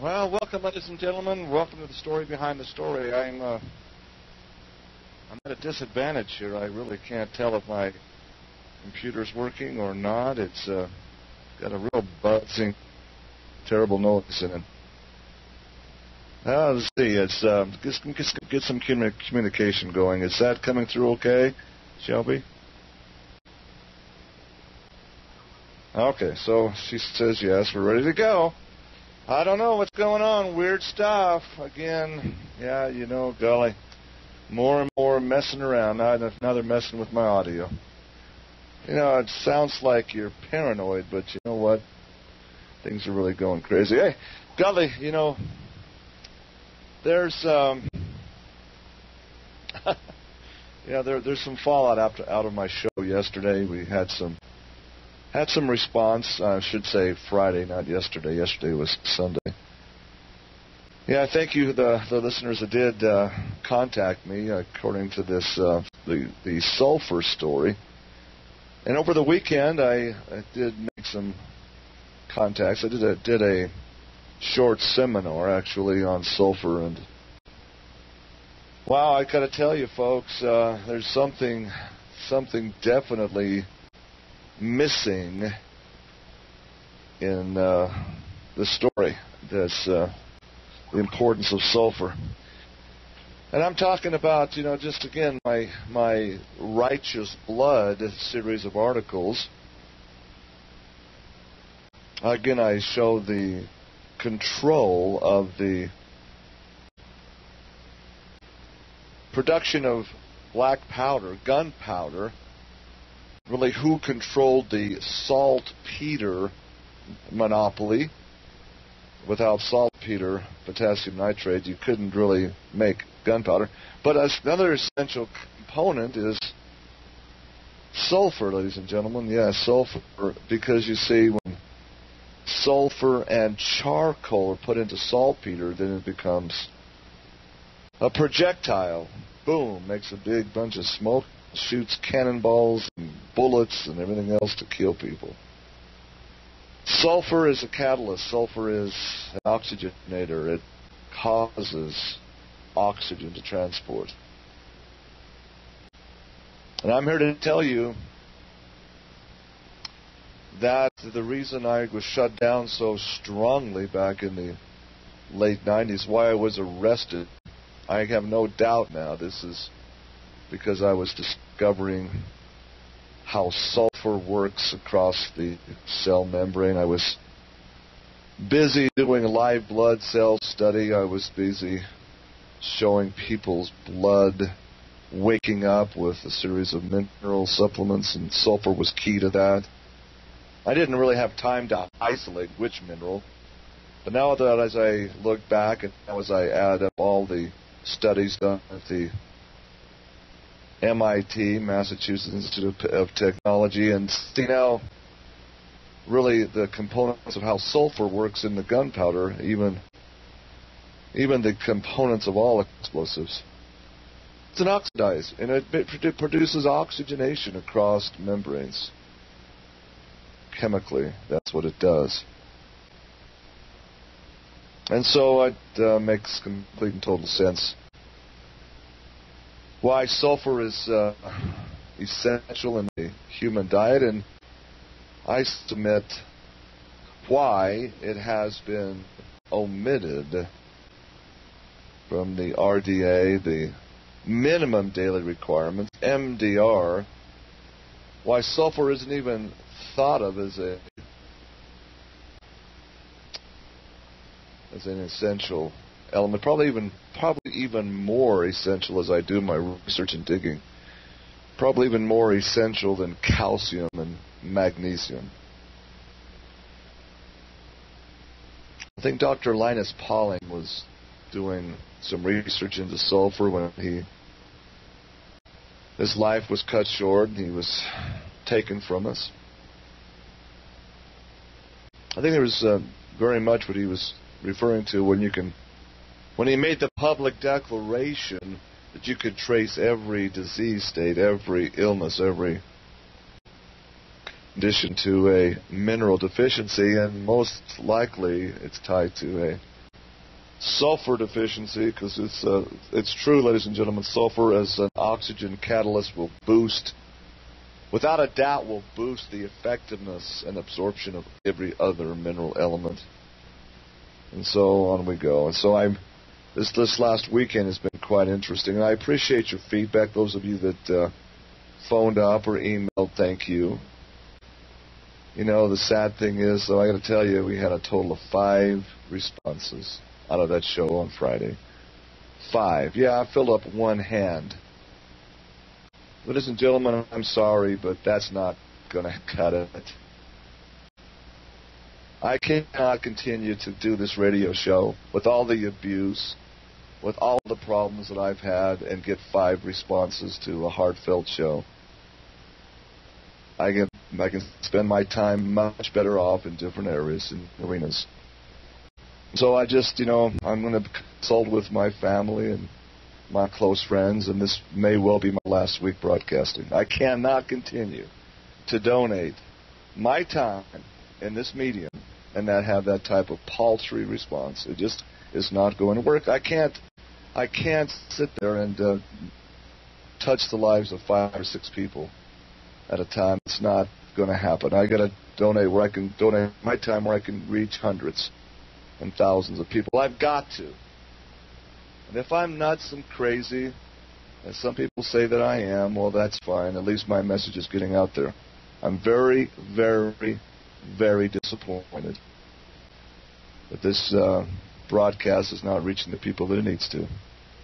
Well, welcome, ladies and gentlemen. Welcome to the story behind the story. I'm at a disadvantage here. I really can't tell if my computer's working or not. It's got a real buzzing, terrible noise in it. Let's see. It's get some communication going. Is that coming through okay, Shelby? Okay, so she says yes. We're ready to go. I don't know what's going on. Weird stuff. Again, yeah, golly, more and more messing around. Now they're messing with my audio. It sounds like you're paranoid, but you know what? Things are really going crazy. Hey, golly, there's there's some fallout out of my show yesterday. We had some response. I should say Friday, not yesterday. Yesterday was Sunday. Yeah, thank you, the listeners that did contact me according to this the sulfur story. And over the weekend, I did make some contacts. I did a short seminar actually on sulfur, and wow, I got to tell you, folks, there's something definitely missing in the story. That's the importance of sulfur. And I'm talking about, just again, my Righteous Blood series of articles. Again, I show the control of the production of black powder, gunpowder. Really, who controlled the saltpeter monopoly? Without saltpeter, potassium nitrate, you couldn't really make gunpowder. But another essential component is sulfur, ladies and gentlemen. Yeah, sulfur, because you see, when sulfur and charcoal are put into saltpeter, then it becomes a projectile. Boom, makes a big bunch of smoke. Shoots cannonballs and bullets and everything else to kill people. Sulfur is a catalyst. Sulfur is an oxygenator. It causes oxygen to transport. And I'm here to tell you that the reason I was shut down so strongly back in the late 90s, why I was arrested, I have no doubt now this is because I was discovering how sulfur works across the cell membrane. I was busy doing a live blood cell study. I was busy showing people's blood waking up with a series of mineral supplements, and sulfur was key to that. I didn't really have time to isolate which mineral. But now that as I look back and now as I add up all the studies done at the MIT, Massachusetts Institute of Technology, and see now really the components of how sulfur works in the gunpowder, even the components of all explosives. It's an oxidizer, and it produces oxygenation across membranes. Chemically, that's what it does. And so it makes complete and total sense why sulfur is essential in the human diet, and I submit why it has been omitted from the RDA, the minimum daily requirements, MDR, why sulfur isn't even thought of as an essential element, probably even more essential as I do my research and digging. Probably even more essential than calcium and magnesium. I think Dr. Linus Pauling was doing some research into sulfur when his life was cut short and he was taken from us. I think there was very much what he was referring to when he made the public declaration that you could trace every disease state, every illness, every condition to a mineral deficiency, and most likely it's tied to a sulfur deficiency, because it's true, ladies and gentlemen, sulfur as an oxygen catalyst will boost, without a doubt, will boost the effectiveness and absorption of every other mineral element. And so on we go. And so this last weekend has been quite interesting. And I appreciate your feedback. Those of you that phoned up or emailed, thank you. You know, the sad thing is, though, I got to tell you, we had a total of 5 responses out of that show on Friday. 5. Yeah, I filled up one hand. Ladies and gentlemen, I'm sorry, but that's not going to cut it. I cannot continue to do this radio show with all the abuse, with all the problems that I've had, and get 5 responses to a heartfelt show. I can spend my time much better off in different areas and arenas. So I just, I'm going to consult with my family and my close friends, and this may well be my last week broadcasting. I cannot continue to donate my time in this medium and not have that type of paltry response. It just is not going to work. I can't sit there and touch the lives of 5 or 6 people at a time. It's not going to happen. I got to donate where I can donate my time where I can reach hundreds and thousands of people. I've got to. And if I'm nuts and crazy, as some people say that I am, well, that's fine. At least my message is getting out there. I'm very, very, very disappointed that this broadcast is not reaching the people that it needs to.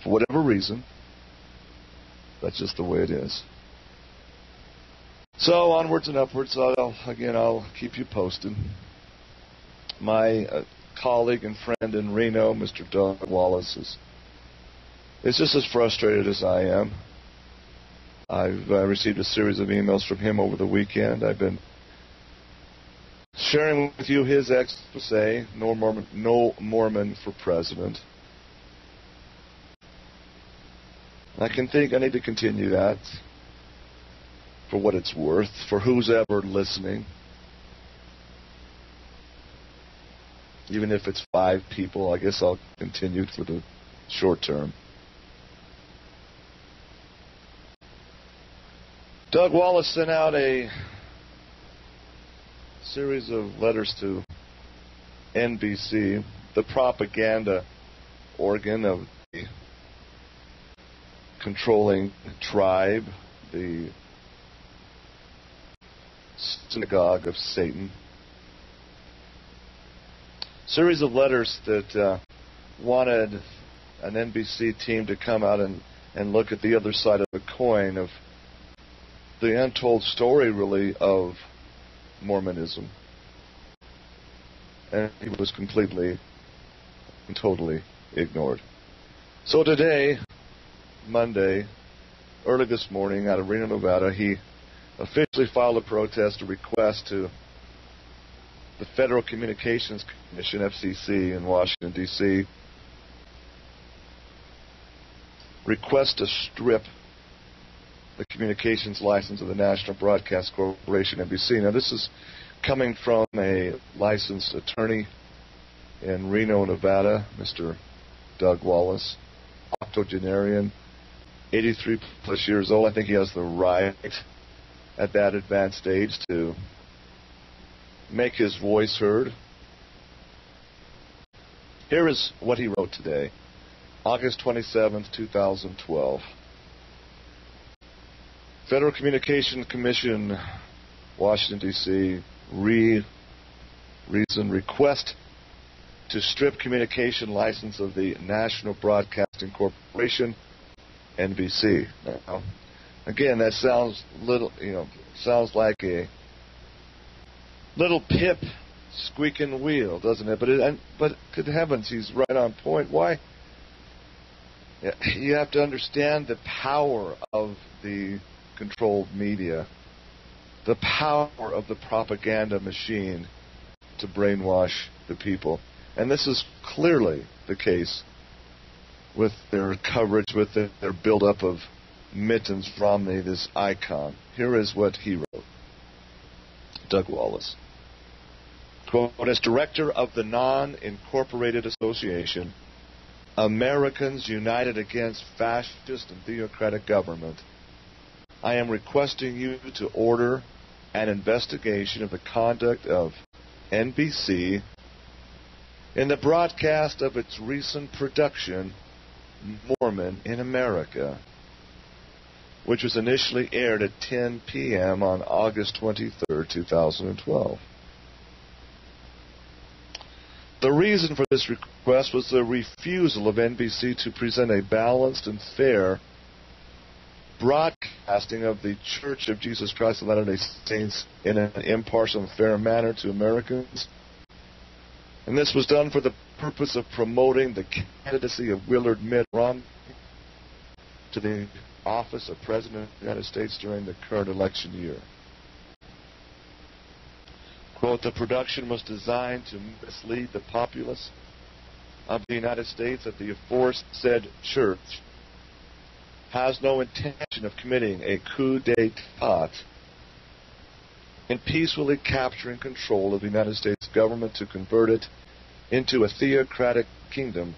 For whatever reason, that's just the way it is. So, onwards and upwards. I'll keep you posted. My colleague and friend in Reno, Mr. Doug Wallace, is just as frustrated as I am. I've received a series of emails from him over the weekend. I've been sharing with you his expose, No Mormon for President. I need to continue that for what it's worth, for who's ever listening. Even if it's 5 people, I guess I'll continue for the short term. Doug Wallace sent out a series of letters to NBC, the propaganda organ of the controlling tribe, the synagogue of Satan. Series of letters that wanted an NBC team to come out and look at the other side of the coin of the untold story, really, of Mormonism. And he was completely and totally ignored. So today, Monday, early this morning, out of Reno, Nevada, he officially filed a protest, a request to the Federal Communications Commission, FCC, in Washington, D.C., request to strip the communications license of the National Broadcast Corporation, NBC. Now, this is coming from a licensed attorney in Reno, Nevada, Mr. Doug Wallace, octogenarian, 83 plus years old. I think he has the right at that advanced age to make his voice heard. Here is what he wrote today, August 27th, 2012. Federal Communications Commission, Washington, D.C., request to strip communication license of the National Broadcasting Corporation, NBC. Now, again, that sounds like a little pip squeaking wheel, doesn't it? But good heavens, he's right on point. Why? You have to understand the power of the controlled media, the power of the propaganda machine to brainwash the people. And this is clearly the case with their coverage, with their buildup of Mittens Romney, this icon. Here is what he wrote. Doug Wallace. Quote, as director of the non-incorporated association Americans united against fascist and theocratic government, I am requesting you to order an investigation of the conduct of NBC in the broadcast of its recent production, Mormon in America, which was initially aired at 10 p.m. on August 23, 2012. The reason for this request was the refusal of NBC to present a balanced and fair broadcasting of the Church of Jesus Christ of Latter-day Saints in an impartial and fair manner to Americans. And this was done for the purpose of promoting the candidacy of Willard Mitt Romney to the office of President of the United States during the current election year. Quote, the production was designed to mislead the populace of the United States that the aforesaid church has no intention of committing a coup d'etat in peacefully capturing control of the United States government to convert it into a theocratic kingdom,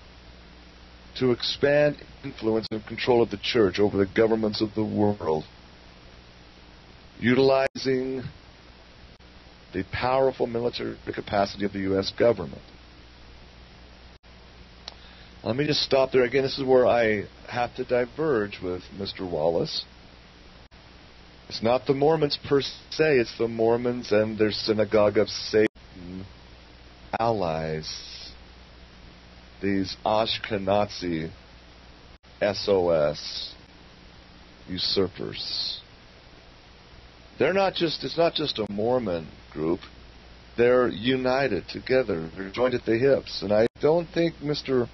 to expand influence and control of the church over the governments of the world, utilizing the powerful military capacity of the U.S. government. Let me just stop there again. This is where I have to diverge with Mr. Wallace. It's not the Mormons per se, it's the Mormons and their synagogue of Satan allies. These Ashkenazi SOS usurpers. It's not just a Mormon group. They're united together. They're joined at the hips. And I don't think Mr.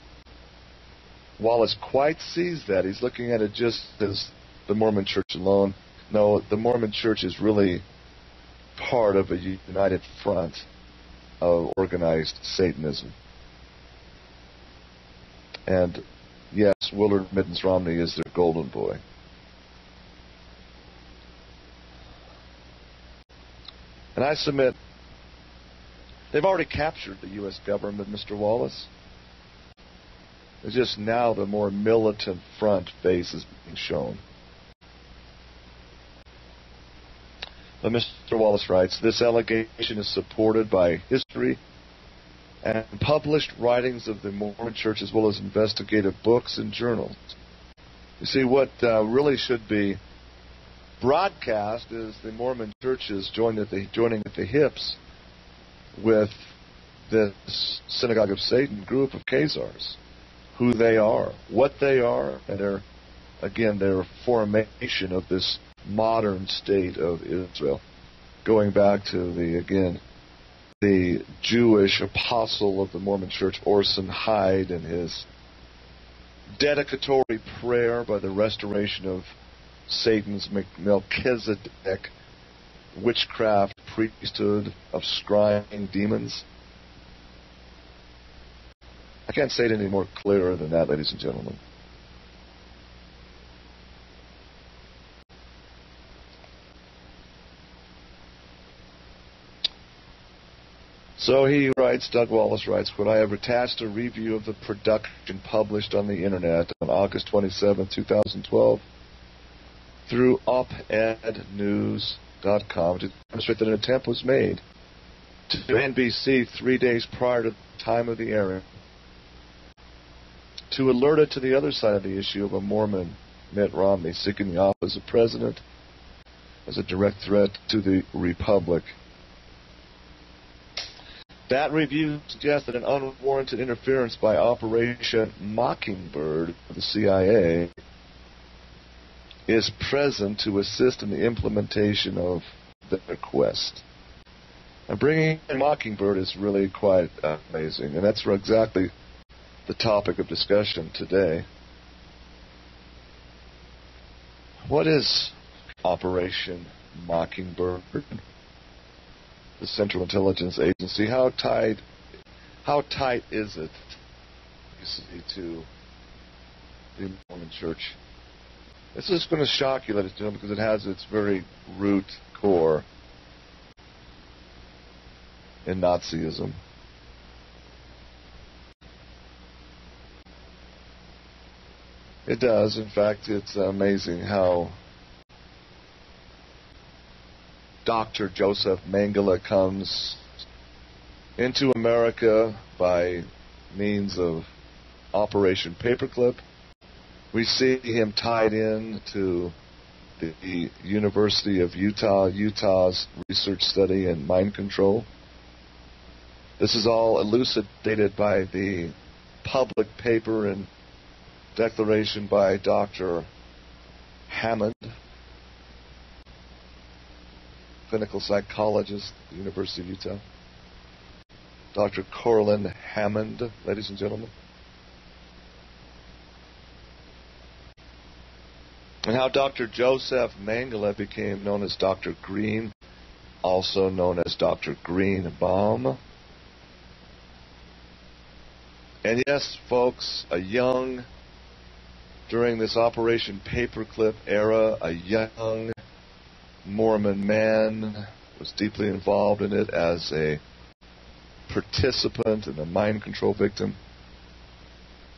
Wallace quite sees that. He's looking at it just as the Mormon Church alone. No, the Mormon Church is really part of a united front of organized Satanism. And yes, Willard Mittens Romney is their golden boy. And I submit, they've already captured the U.S. government, Mr. Wallace. It's just now the more militant front face is being shown. But Mr. Wallace writes, this allegation is supported by history and published writings of the Mormon Church as well as investigative books and journals. You see, what really should be broadcast is the Mormon churches joining at the hips with this Synagogue of Satan group of Khazars, who they are, what they are, and their formation of this modern state of Israel, going back to the Jewish apostle of the Mormon Church, Orson Hyde, and his dedicatory prayer by the restoration of Satan's Melchizedek witchcraft priesthood of scrying demons. I can't say it any more clearer than that, ladies and gentlemen. So he writes, Doug Wallace writes, quote, I have attached a review of the production published on the Internet on August 27, 2012, through opednews.com to demonstrate that an attempt was made to NBC 3 days prior to the time of the airing to alert it to the other side of the issue of a Mormon, Mitt Romney, seeking the office of president as a direct threat to the Republic. That review suggests that an unwarranted interference by Operation Mockingbird of the CIA is present to assist in the implementation of the request. And bringing in Mockingbird is really quite amazing, and that's exactly the topic of discussion today. What is Operation Mockingbird? The Central Intelligence Agency. How tight is it, you see, to the Mormon Church? This is going to shock you, ladies and gentlemen, because it has its very root core in Nazism. It does. In fact, it's amazing how Dr. Joseph Mengele comes into America by means of Operation Paperclip. We see him tied in to the University of Utah's research study in mind control. This is all elucidated by the public paper and declaration by Dr. Hammond, clinical psychologist at the University of Utah. Dr. Corlin Hammond, ladies and gentlemen. And how Dr. Joseph Mengele became known as Dr. Green, also known as Dr. Greenbaum. And yes, folks, during this Operation Paperclip era, a young Mormon man was deeply involved in it as a participant and a mind control victim.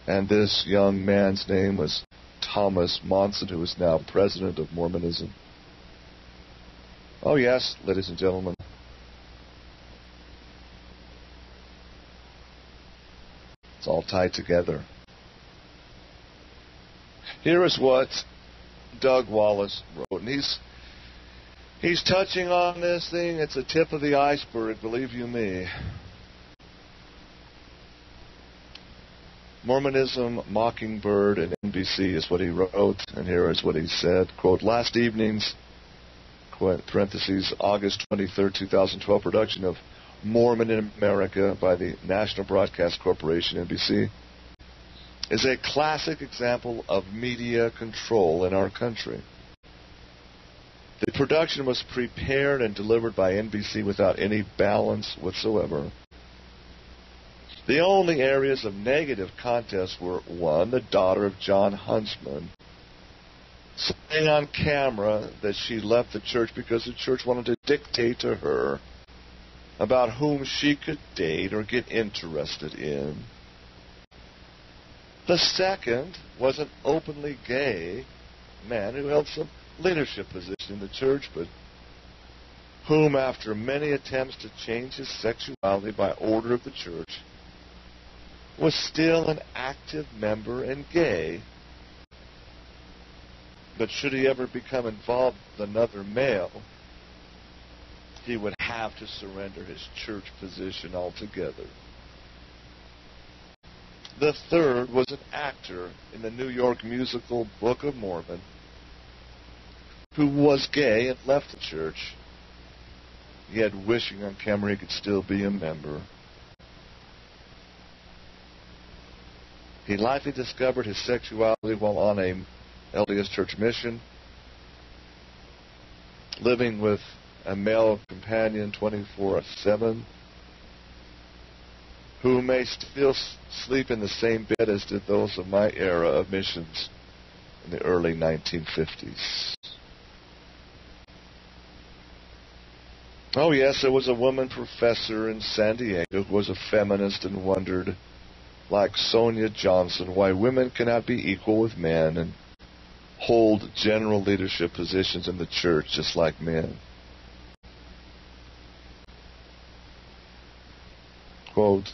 And this young man's name was Thomas Monson, who is now president of Mormonism. Oh yes, ladies and gentlemen. It's all tied together. Here is what Doug Wallace wrote, and he's touching on this thing. It's a tip of the iceberg, believe you me. Mormonism, Mockingbird, and NBC is what he wrote, and here is what he said. Quote, last evening's, parentheses, August 23rd, 2012 production of Mormon in America by the National Broadcast Corporation, NBC, is a classic example of media control in our country. The production was prepared and delivered by NBC without any balance whatsoever. The only areas of negative contest were, one, the daughter of John Huntsman saying on camera that she left the church because the church wanted to dictate to her about whom she could date or get interested in. The second was an openly gay man who held some leadership position in the church, but whom, after many attempts to change his sexuality by order of the church, was still an active member and gay. But should he ever become involved with another male, he would have to surrender his church position altogether. The third was an actor in the New York musical Book of Mormon who was gay and left the church, yet wishing on camera he could still be a member. He likely discovered his sexuality while on a LDS church mission, living with a male companion 24/7, who may still sleep in the same bed as did those of my era of missions in the early 1950s. Oh yes, there was a woman professor in San Diego who was a feminist and wondered, like Sonia Johnson, why women cannot be equal with men and hold general leadership positions in the church just like men. Quote,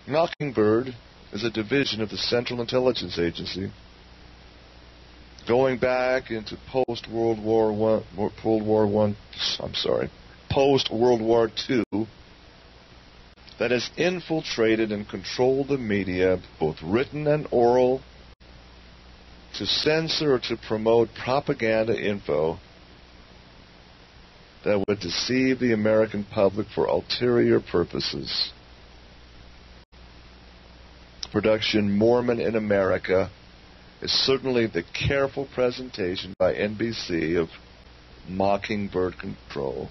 Mockingbird is a division of the Central Intelligence Agency going back into post-World War II that has infiltrated and controlled the media, both written and oral, to censor or to promote propaganda info that would deceive the American public for ulterior purposes. Production Mormon in America is certainly the careful presentation by NBC of Mockingbird control.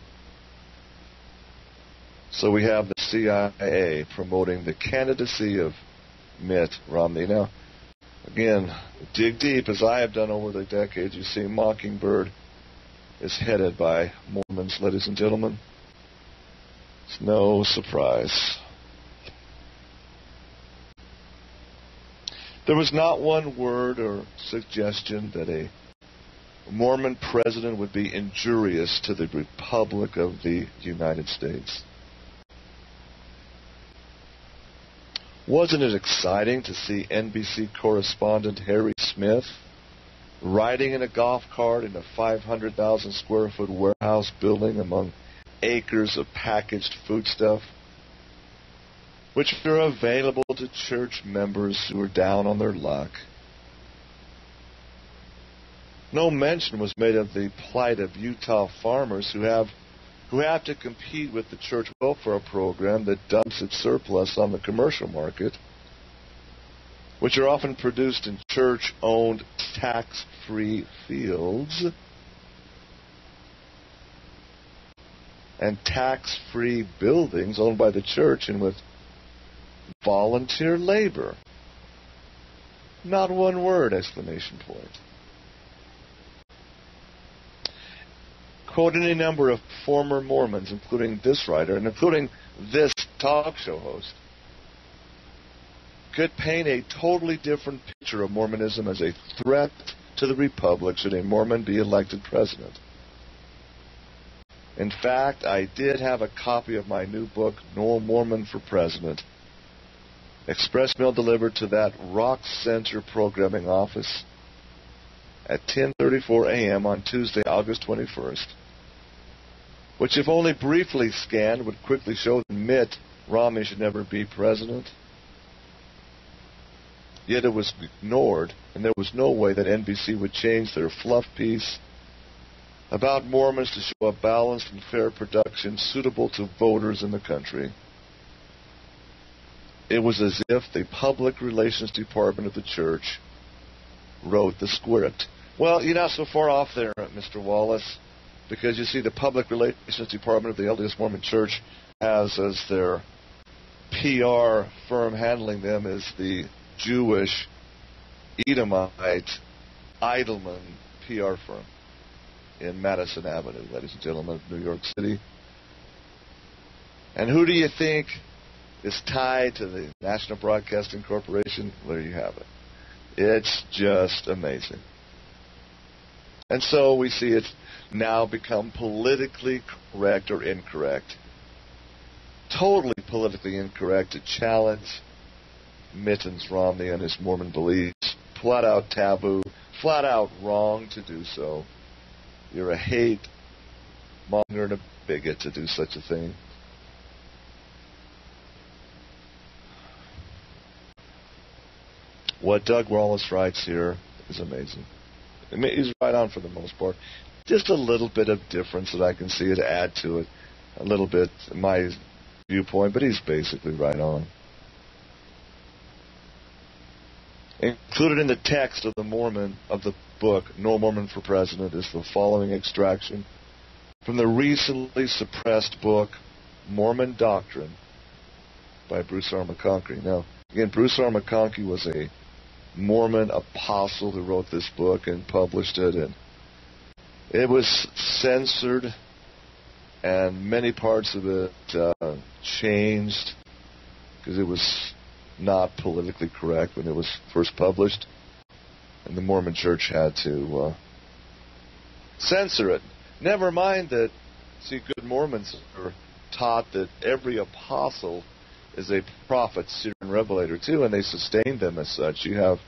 So we have the CIA promoting the candidacy of Mitt Romney. Now, again, dig deep, as I have done over the decades, you see Mockingbird is headed by Mormons, ladies and gentlemen. It's no surprise. There was not one word or suggestion that a Mormon president would be injurious to the Republic of the United States. Wasn't it exciting to see NBC correspondent Harry Smith riding in a golf cart in a 500,000 square foot warehouse building among acres of packaged foodstuff, which are available to church members who are down on their luck? No mention was made of the plight of Utah farmers who have to compete with the church welfare program that dumps its surplus on the commercial market, which are often produced in church-owned tax-free fields and tax-free buildings owned by the church and with volunteer labor. Not one word, exclamation point. Quoting a number of former Mormons, including this writer and including this talk show host, could paint a totally different picture of Mormonism as a threat to the Republic should a Mormon be elected president. In fact, I did have a copy of my new book, No Mormon for President, express mail delivered to that Rock Center programming office at 10:34 a.m. on Tuesday, August 21st, which, if only briefly scanned, would quickly show that Mitt Romney should never be president. Yet it was ignored, and there was no way that NBC would change their fluff piece about Mormons to show a balanced and fair production suitable to voters in the country. It was as if the Public Relations Department of the church wrote the script. Well, you're not so far off there, Mr. Wallace, because you see the Public Relations Department of the LDS Mormon Church has as their PR firm handling them is the Jewish Edomite Eidelman PR firm in Madison Avenue, ladies and gentlemen, of New York City. And who do you think is tied to the National Broadcasting Corporation? There you have it. It's just amazing. And so we see it now become politically correct or incorrect. Totally politically incorrect to challenge Mittens Romney and his Mormon beliefs. Flat out taboo. Flat out wrong to do so. You're a hate monger and a bigot to do such a thing. What Doug Wallace writes here is amazing. He's right on for the most part. Just a little bit of difference that I can see to add to it. A little bit, my viewpoint, but he's basically right on. Included in the text of the book, No Mormon for President, is the following extraction from the recently suppressed book, Mormon Doctrine, by Bruce R. McConkie. Now, again, Bruce R. McConkie was a Mormon apostle who wrote this book and published it, and it was censored, and many parts of it changed because it was not politically correct when it was first published, and the Mormon Church had to censor it. Never mind that, see, good Mormons are taught that every apostle is a prophet, seer, and revelator too, and they sustain them as such. You have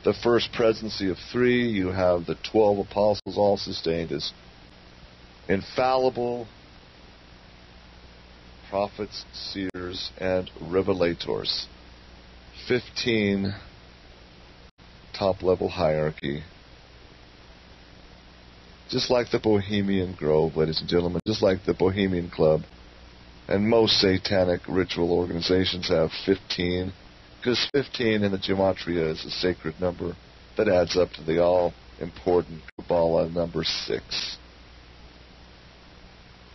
the first presidency of 3, you have the 12 apostles all sustained as infallible prophets, seers, and revelators. 15 top-level hierarchy. Just like the Bohemian Grove, ladies and gentlemen, just like the Bohemian Club. And most satanic ritual organizations have 15, because 15 in the gematria is a sacred number that adds up to the all-important Kabbalah number 6.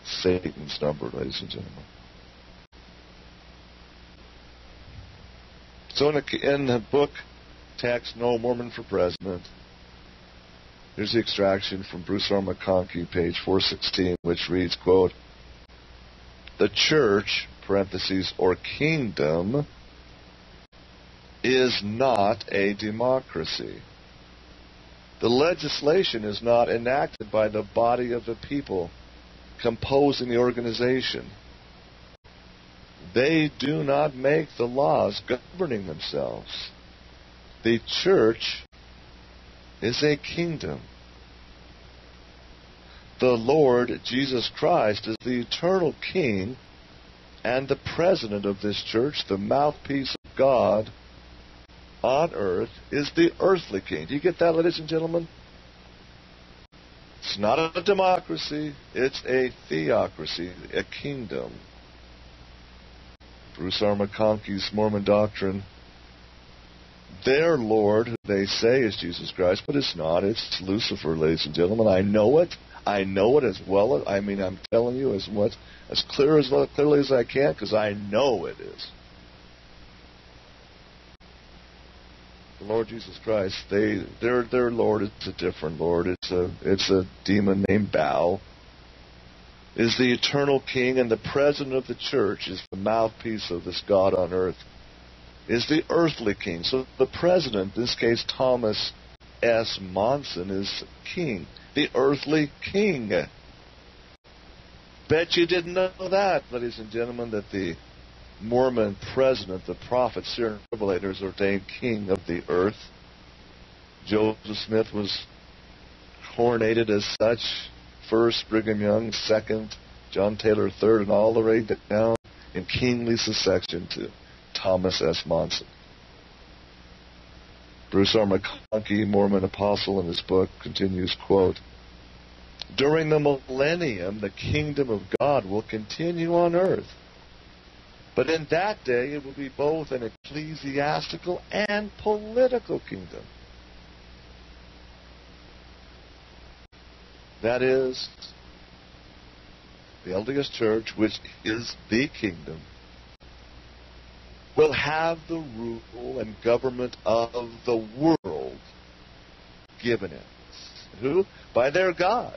Satan's number, ladies and gentlemen. So in the book text, No Mormon for President, here's the extraction from Bruce R. McConkie, page 416, which reads, quote, "The church, parentheses, or kingdom, is not a democracy. The legislation is not enacted by the body of the people composing the organization. They do not make the laws governing themselves. The church is a kingdom. The Lord Jesus Christ is the eternal King and the president of this church, the mouthpiece of God on earth, is the earthly king. Do you get that, ladies and gentlemen? It's not a democracy, it's a theocracy, a kingdom. Bruce R. McConkie's Mormon doctrine, their Lord, who they say is Jesus Christ, but it's not. It's Lucifer, ladies and gentlemen. I know it. I know it as well. I'm telling you as clearly as I can, because I know it is. The Lord Jesus Christ, their Lord is a different Lord. It's a demon named Baal. Is the eternal King, and the president of the church is the mouthpiece of this God on earth. Is the earthly king. So the president, in this case Thomas S. Monson, is king. The earthly king. Bet you didn't know that, ladies and gentlemen, that the Mormon president, the prophet, seer, and revelator, is ordained king of the earth. Joseph Smith was coronated as such. First, Brigham Young, second, John Taylor, third, and all the way down in kingly succession to Thomas S. Monson. Bruce R. McConkie, Mormon apostle, in his book continues, quote, "During the millennium, the kingdom of God will continue on earth. But in that day, it will be both an ecclesiastical and political kingdom." That is, the LDS Church, which is the kingdom, will have the rule and government of the world given it. Who? By their God.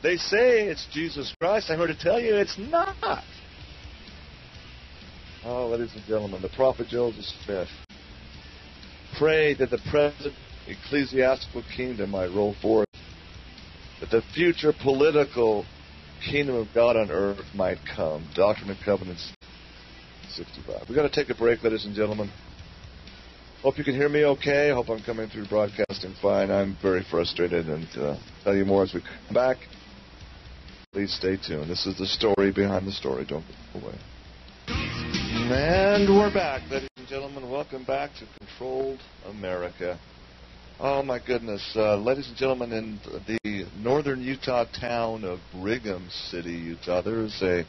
They say it's Jesus Christ. I'm here to tell you it's not. Oh, ladies and gentlemen, the prophet Joseph Smith prayed that the present ecclesiastical kingdom might roll forth, that the future political kingdom of God on earth might come. Doctrine and Covenants 65. We've got to take a break, ladies and gentlemen. Hope you can hear me okay. Hope I'm coming through broadcasting fine. I'm very frustrated, and tell you more as we come back. Please stay tuned. This is the story behind the story. Don't go away. And we're back, ladies and gentlemen. Welcome back to Controlled America. Oh, my goodness. Ladies and gentlemen, in the northern Utah town of Brigham City, Utah, there is a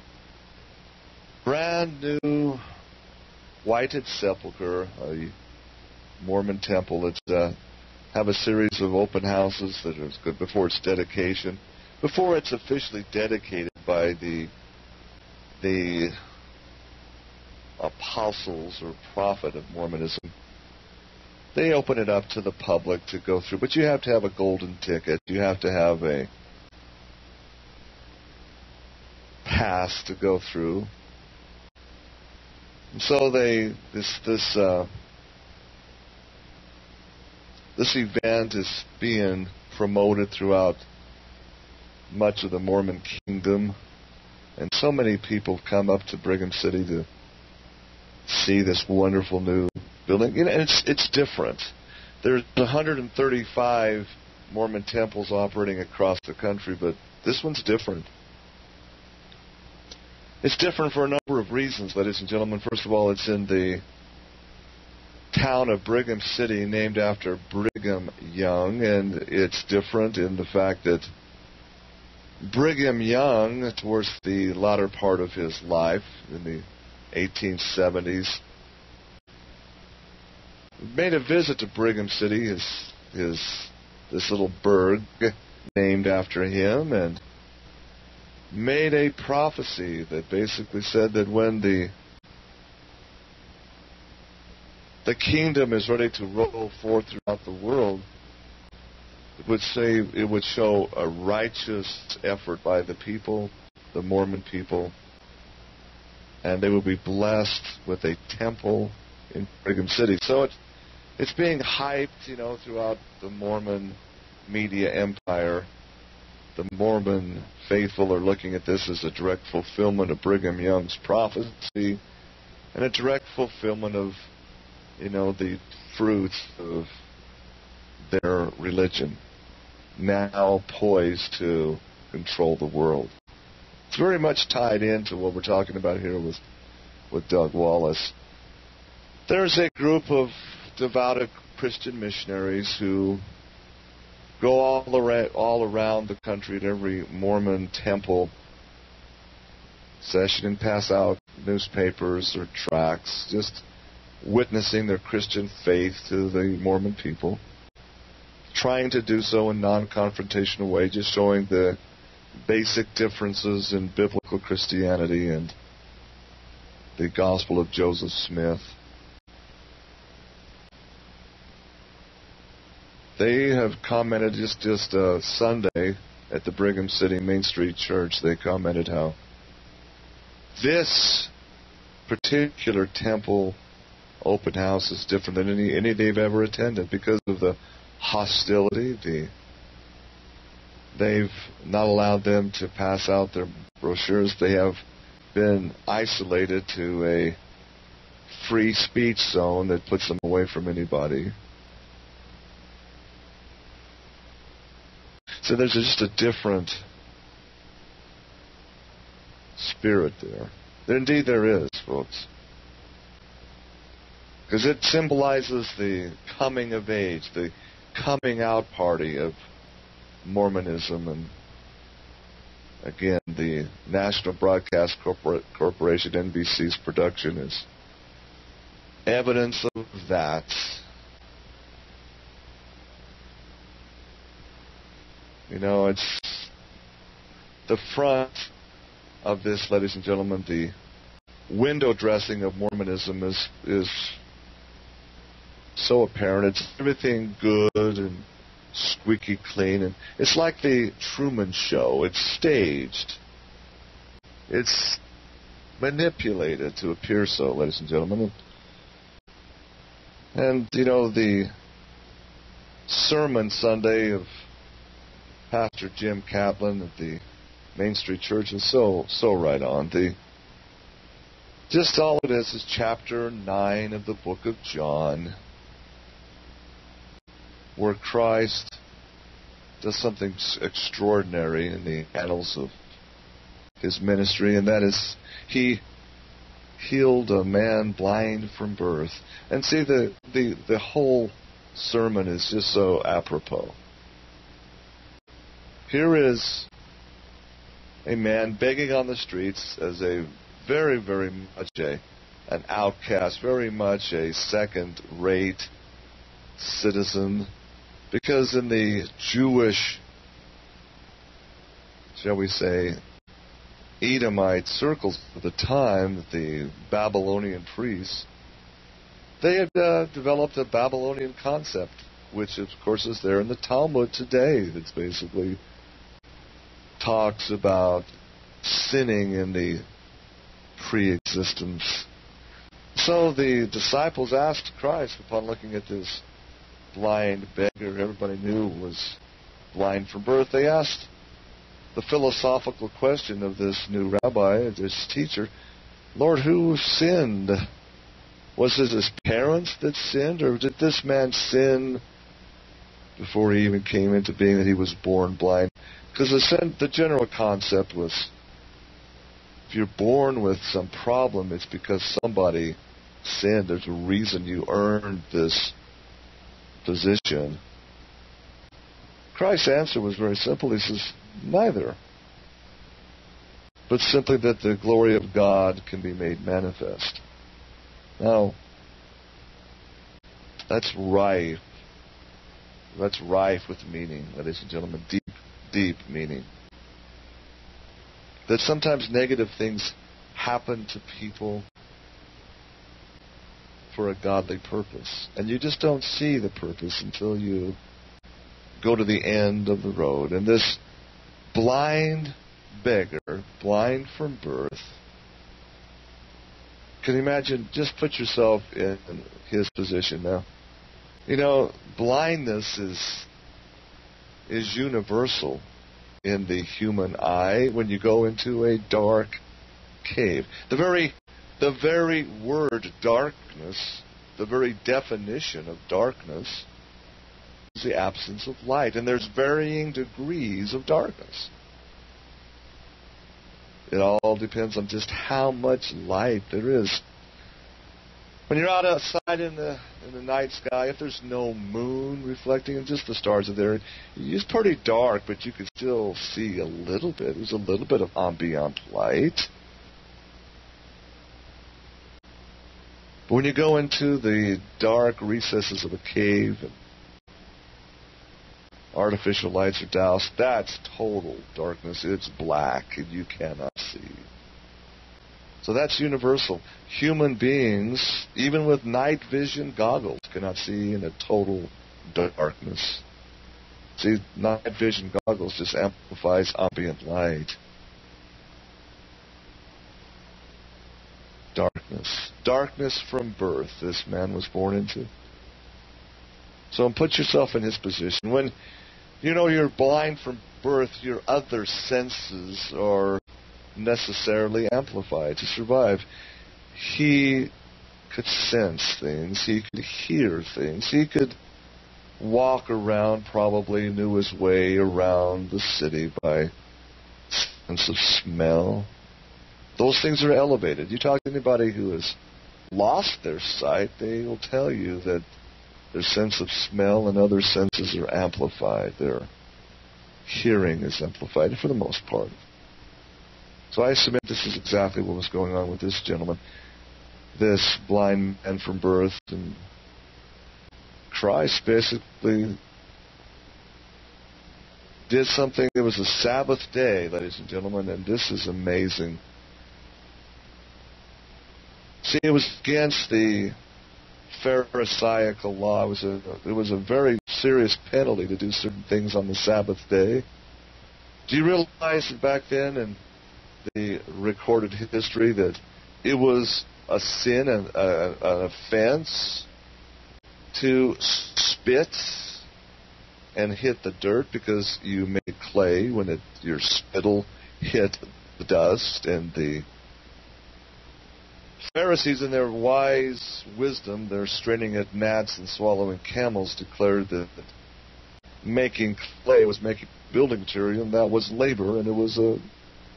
brand new whited sepulcher, a Mormon temple. It's have a series of open houses that is good before its dedication. Before it's officially dedicated by the apostles or prophet of Mormonism, they open it up to the public to go through. But you have to have a golden ticket. You have to have a pass to go through. And so this event is being promoted throughout much of the Mormon kingdom, and so many people come up to Brigham City to see this wonderful new building. You know, and it's different. There's 135 Mormon temples operating across the country, but this one's different. It's different for a number of reasons, ladies and gentlemen. First of all, it's in the town of Brigham City, named after Brigham Young, and it's different in the fact that Brigham Young, towards the latter part of his life, in the 1870s, made a visit to Brigham City, this little burg named after him, and made a prophecy that basically said that when the kingdom is ready to roll forth throughout the world, it would show a righteous effort by the people, the Mormon people, and they would be blessed with a temple in Brigham City. So it's being hyped, throughout the Mormon media empire. The Mormon faithful are looking at this as a direct fulfillment of Brigham Young's prophecy and a direct fulfillment of, the fruits of their religion, now poised to control the world. It's very much tied into what we're talking about here with Doug Wallace. There's a group of devout Christian missionaries who go all around the country at every Mormon temple session and pass out newspapers or tracts, just witnessing their Christian faith to the Mormon people, trying to do so in non-confrontational way, just showing the basic differences in biblical Christianity and the gospel of Joseph Smith. They have commented just Sunday at the Brigham City Main Street Church. They commented how this particular temple open house is different than any they've ever attended because of the hostility. They've not allowed them to pass out their brochures. They have been isolated to a free speech zone that puts them away from anybody. So there's just a different spirit there. Indeed there is, folks. Because it symbolizes the coming of age, the coming out party of Mormonism. And again, the National Broadcast Corporation, NBC's production, is evidence of that. It's the front of this, ladies and gentlemen, the window dressing of Mormonism is so apparent. It's everything good and squeaky clean, and it's like the Truman Show. It's staged. It's manipulated to appear so, ladies and gentlemen. And the sermon Sunday of Pastor Jim Kaplan at the Main Street Church is so right on. Just all it is chapter 9 of the book of John, where Christ does something extraordinary in the annals of his ministry, and that is he healed a man blind from birth. And see, the whole sermon is just so apropos. Here is a man begging on the streets as a very, very much an outcast, very much a second-rate citizen, because in the Jewish, shall we say, Edomite circles of the time, the Babylonian priests, they had developed a Babylonian concept, which of course is there in the Talmud today. That's basically talks about sinning in the pre-existence. So the disciples asked Christ, upon looking at this blind beggar everybody knew was blind from birth, they asked the philosophical question of this new rabbi, this teacher, Lord, who sinned? Was it his parents that sinned, or did this man sin before he even came into being, that he was born blind? Because the general concept was, if you're born with some problem, it's because somebody sinned. There's a reason you earned this position. Christ's answer was very simple. He says, neither. But simply that the glory of God can be made manifest. Now, that's rife. That's rife with meaning, ladies and gentlemen. Deep meaning. That sometimes negative things happen to people for a godly purpose. And you just don't see the purpose until you go to the end of the road. And this blind beggar, blind from birth, Can you imagine? Just put yourself in his position now. Blindness is universal in the human eye when you go into a dark cave. The very word darkness, the very definition of darkness, is the absence of light. And there's varying degrees of darkness. It all depends on just how much light there is. When you're out outside in the night sky, if there's no moon reflecting and just the stars are there, it's pretty dark, but you can still see a little bit. There's a little bit of ambient light. But when you go into the dark recesses of a cave and artificial lights are doused, that's total darkness. It's black and you cannot see. So that's universal. Human beings, even with night vision goggles, cannot see in a total darkness. See, night vision goggles just amplifies ambient light. Darkness. Darkness from birth this man was born into. So put yourself in his position. When you're blind from birth, your other senses are necessarily amplified to survive. He could sense things. He could hear things. He could walk around, probably knew his way around the city by sense of smell. Those things are elevated. You talk to anybody who has lost their sight, they will tell you that their sense of smell and other senses are amplified. Their hearing is amplified for the most part. So I submit this is exactly what was going on with this gentleman, this blind man from birth. And Christ basically did something. It was a Sabbath day, ladies and gentlemen, and this is amazing. See, it was against the Pharisaical law. It was a very serious penalty to do certain things on the Sabbath day. Do you realize that back then in the recorded history that it was a sin and an offense to spit and hit the dirt because you made clay when your spittle hit the dust? And the Pharisees, in their wise wisdom, they're straining at gnats and swallowing camels, declared that making clay was making building material, and that was labor, and it was an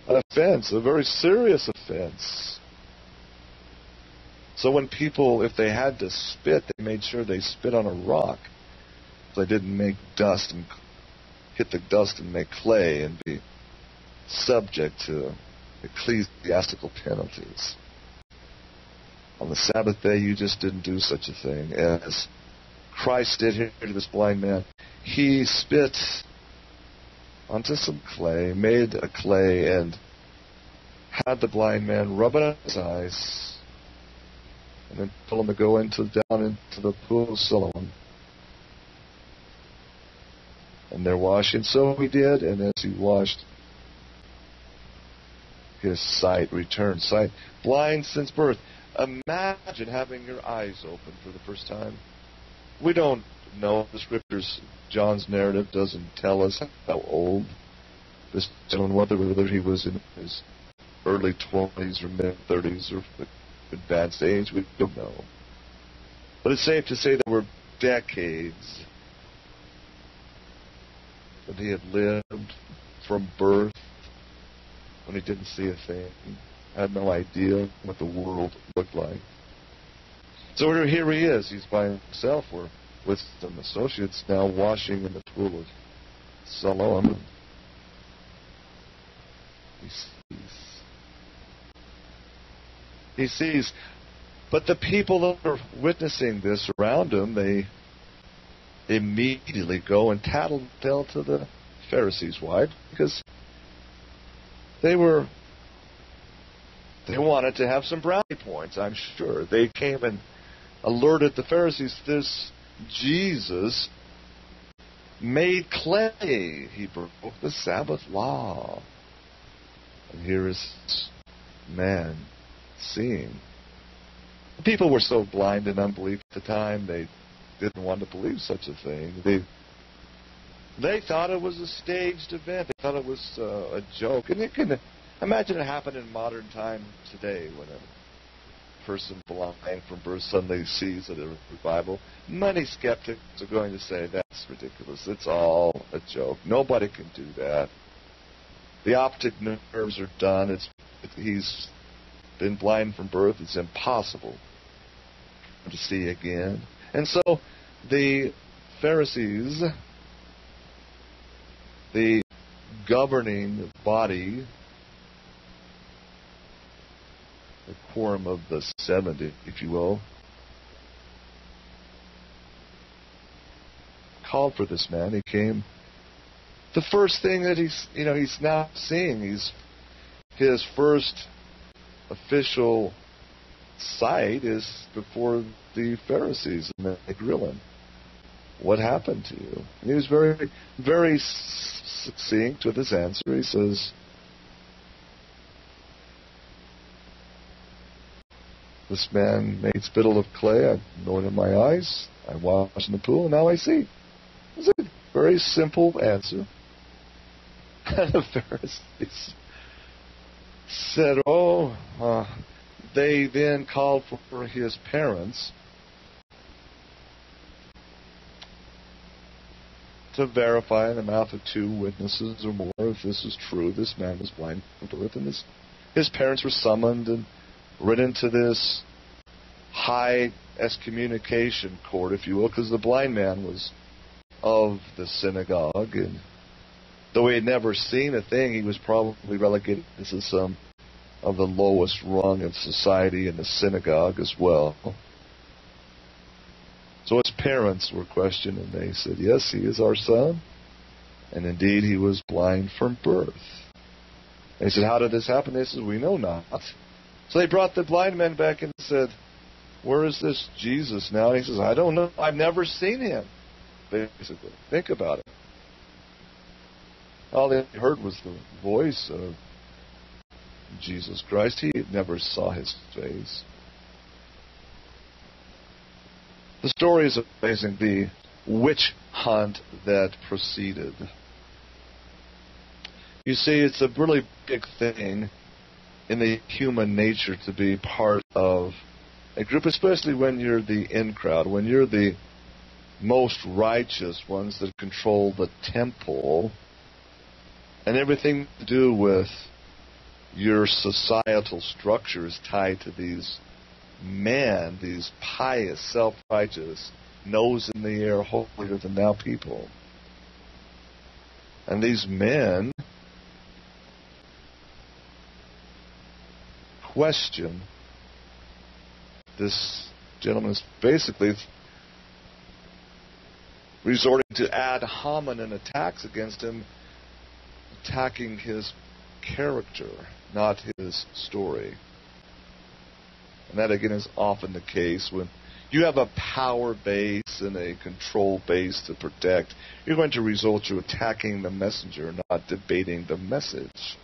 offense, a very serious offense. So when people, if they had to spit, they made sure they spit on a rock, so they didn't make dust and hit the dust and make clay and be subject to ecclesiastical penalties. On the Sabbath day, you just didn't do such a thing. As Christ did here to this blind man, he spit onto some clay, made a clay, and had the blind man rub it on his eyes, and then told him to go down into the pool of Siloam. And they're washing. So he did, and as he washed, his sight returned. Sight blind since birth. Imagine having your eyes open for the first time. We don't know the scriptures. John's narrative doesn't tell us how old this gentleman was, whether he was in his early 20s or mid-30s or advanced age. We don't know. But it's safe to say that we're decades that he had lived from birth when he didn't see a thing. Had no idea what the world looked like. So here he is. He's by himself, or with some associates now, washing in the pool of Siloam. He sees. But the people that are witnessing this around him, they immediately go and tattletale to the Pharisees. Why? Because they wanted to have some brownie points, I'm sure. They came and alerted the Pharisees, this Jesus made clay. He broke the Sabbath law. And here is man seeing People were so blind in unbelief at the time, they didn't want to believe such a thing. They thought it was a staged event. They thought it was a joke. And you can imagine it happened in modern time today when a person blind from birth suddenly sees a revival. Many skeptics are going to say, that's ridiculous. It's all a joke. Nobody can do that. The optic nerves are done. He's been blind from birth. It's impossible to see again. And so the Pharisees, the governing body, the quorum of the 70, if you will, called for this man. He came. The first thing that he's now seeing, his first official sight is before the Pharisees, and they grill him. What happened to you? And he was very, very succinct with his answer. He says, this man made spittle of clay, I anointed my eyes, I washed in the pool, and now I see. It's a very simple answer. And the Pharisees said, they then called for his parents to verify in the mouth of 2 witnesses or more if this is true. This man was blind from birth, and his parents were summoned and written to this high excommunication court, if you will, because the blind man was of the synagogue, and though he had never seen a thing, he was probably relegated to some of the lowest rung of society in the synagogue as well. So his parents were questioned, and they said, yes, he is our son. And indeed, he was blind from birth. And he said, how did this happen? They said, we know not. So they brought the blind man back and said, where is this Jesus now? And he says, I don't know. I've never seen him. Basically, think about it. All they heard was the voice of Jesus Christ. He never saw his face. The story is amazing, the witch hunt that proceeded. You see, it's a really big thing in the human nature to be part of a group, especially when you're the in crowd, when you're the most righteous ones that control the temple, and everything to do with your societal structure is tied to these men, these pious, self-righteous, nose in the air, holier than thou people. And these men question this gentleman is basically resorting to ad hominem attacks against him, attacking his character, not his story. And that, again, is often the case when you have a power base and a control base to protect. You're going to resort to attacking the messenger, not debating the message.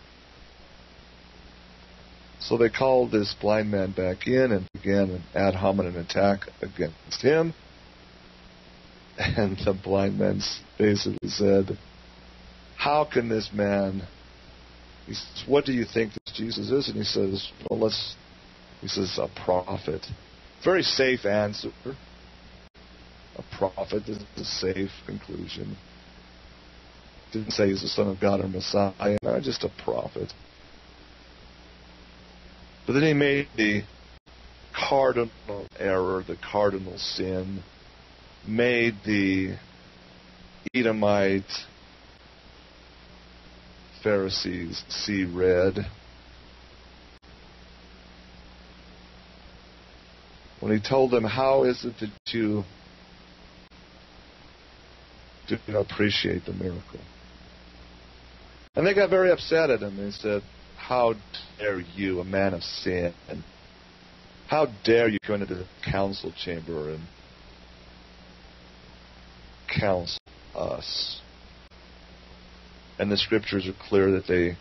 So they called this blind man back in and began an ad hominem attack against him. And the blind man basically said, how can this man, he says, what do you think this Jesus is? And he says, he says, a prophet. Very safe answer. A prophet is a safe conclusion. Didn't say he's the Son of God or Messiah, no, just a prophet. But then he made the cardinal error, the cardinal sin, made the Edomite Pharisees see red. When he told them, how is it that you do not appreciate the miracle? And they got very upset at him. They said, how dare you, a man of sin, and how dare you go into the council chamber and counsel us? And the scriptures are clear that they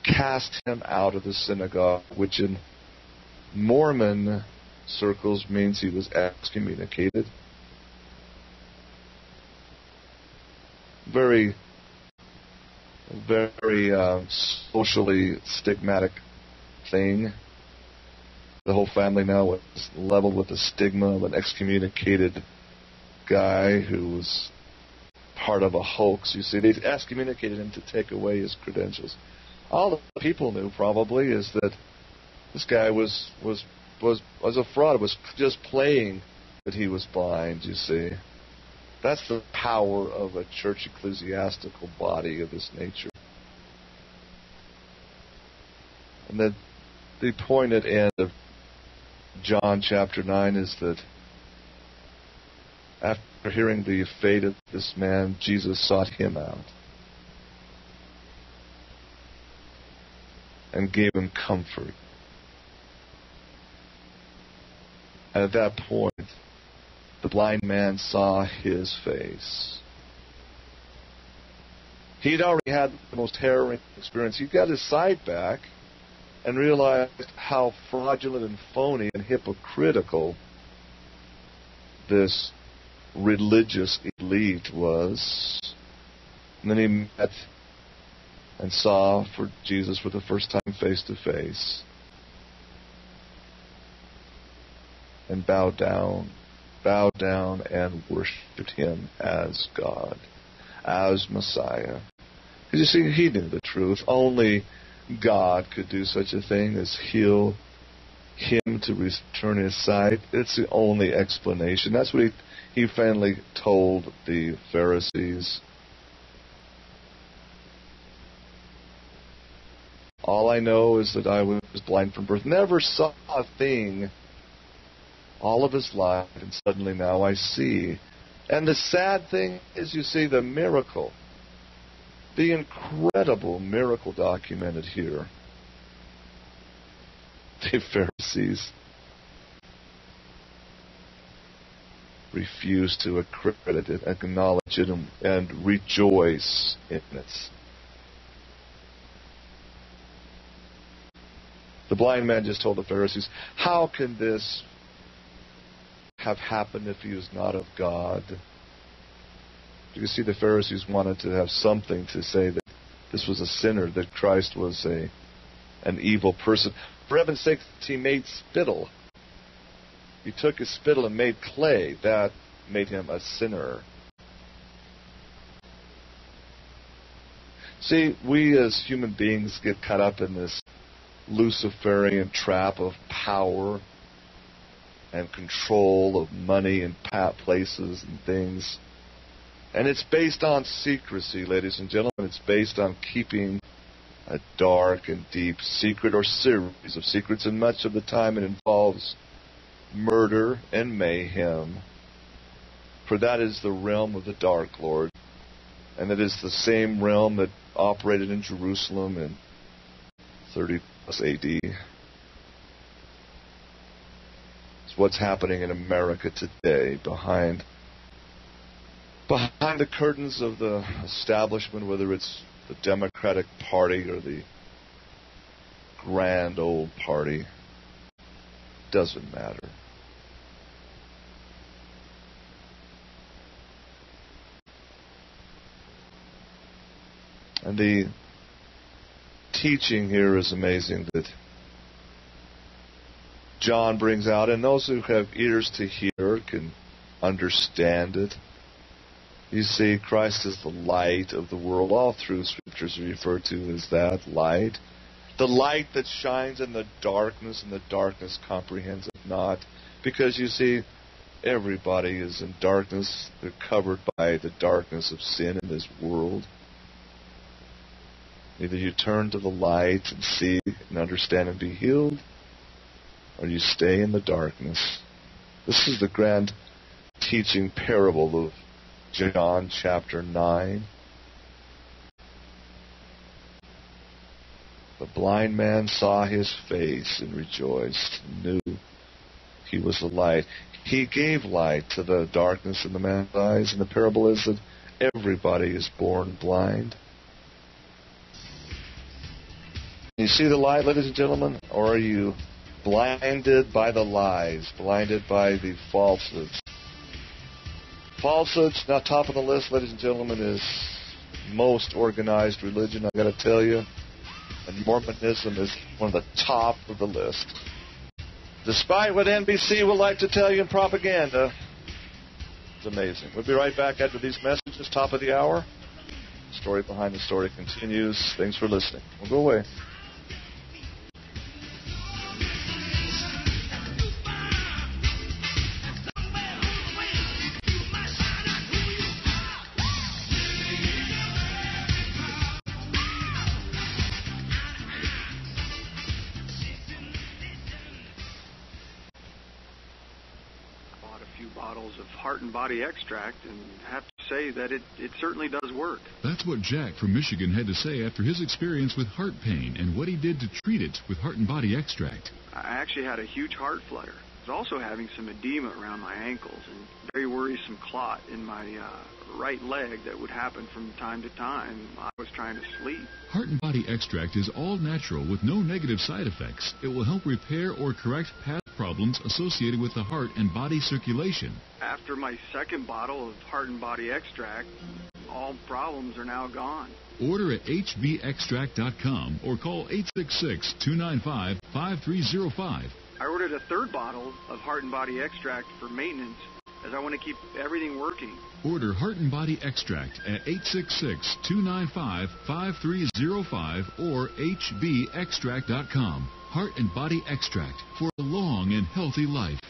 cast him out of the synagogue, which in Mormon circles means he was excommunicated. Very, very socially stigmatic thing. The whole family now was leveled with the stigma of an excommunicated guy who was part of a hoax. You see, they excommunicated him to take away his credentials. All the people knew probably is that this guy was a fraud. Was just playing that he was blind. You see, that's the power of a church ecclesiastical body of this nature. And the pointed end of John chapter 9 is that after hearing the fate of this man, Jesus sought him out and gave him comfort. And at that point, the blind man saw his face. He'd already had the most harrowing experience. He got his sight back and realized how fraudulent and phony and hypocritical this religious elite was. And then he met and saw for Jesus for the first time face to face. And bowed down and worshipped him as God, as Messiah. Because you see, he knew the truth. Only God could do such a thing as heal him to return his sight. It's the only explanation. That's what he finally told the Pharisees. All I know is that I was blind from birth. Never saw a thing all of his life, and suddenly now I see. And the sad thing is, you see, the miracle, the incredible miracle documented here. The Pharisees refuse to accredit it, acknowledge it, and rejoice in it. The blind man just told the Pharisees, how can this have happened if he was not of God? You see, the Pharisees wanted to have something to say that this was a sinner, that Christ was an evil person. For heaven's sake, he made spittle. He took his spittle and made clay. That made him a sinner. See, we as human beings get caught up in this Luciferian trap of power and control of money and places and things. And it's based on secrecy, ladies and gentlemen. It's based on keeping a dark and deep secret or series of secrets, and much of the time it involves murder and mayhem. For that is the realm of the Dark Lord, and it is the same realm that operated in Jerusalem in 30 plus AD. It's what's happening in America today behind the curtains of the establishment, whether it's the Democratic Party or the grand old party. Doesn't matter. And the teaching here is amazing that John brings out, and those who have ears to hear can understand it. You see, Christ is the light of the world. All through Scriptures are referred to as that light. The light that shines in the darkness, and the darkness comprehends it not. Because, you see, everybody is in darkness. They're covered by the darkness of sin in this world. Either you turn to the light and see and understand and be healed, or you stay in the darkness. This is the grand teaching parable of John chapter 9. The blind man saw his face and rejoiced, and knew he was the light. He gave light to the darkness in the man's eyes, and the parable is that everybody is born blind. You see the light, ladies and gentlemen, or are you blinded by the lies, blinded by the falsehoods. Falsehoods, now top of the list, ladies and gentlemen, is most organized religion, I got to tell you. And Mormonism is one of the top of the list. Despite what NBC would like to tell you in propaganda, it's amazing. We'll be right back after these messages, top of the hour. The story behind the story continues. Thanks for listening. We'll go away. Bottles of heart and body extract, and have to say that it certainly does work. That's what Jack from Michigan had to say after his experience with heart pain and what he did to treat it with heart and body extract. I actually had a huge heart flutter. I was also having some edema around my ankles and very worrisome clot in my right leg that would happen from time to time. I was trying to sleep. Heart and body extract is all natural with no negative side effects. It will help repair or correct past problems associated with the heart and body circulation. After my second bottle of heart and body extract, all problems are now gone. Order at hbextract.com or call 866-295-5305. I ordered a third bottle of heart and body extract for maintenance, as I want to keep everything working. Order Heart and Body Extract at 866-295-5305 or hbextract.com. Heart and Body Extract for a long and healthy life.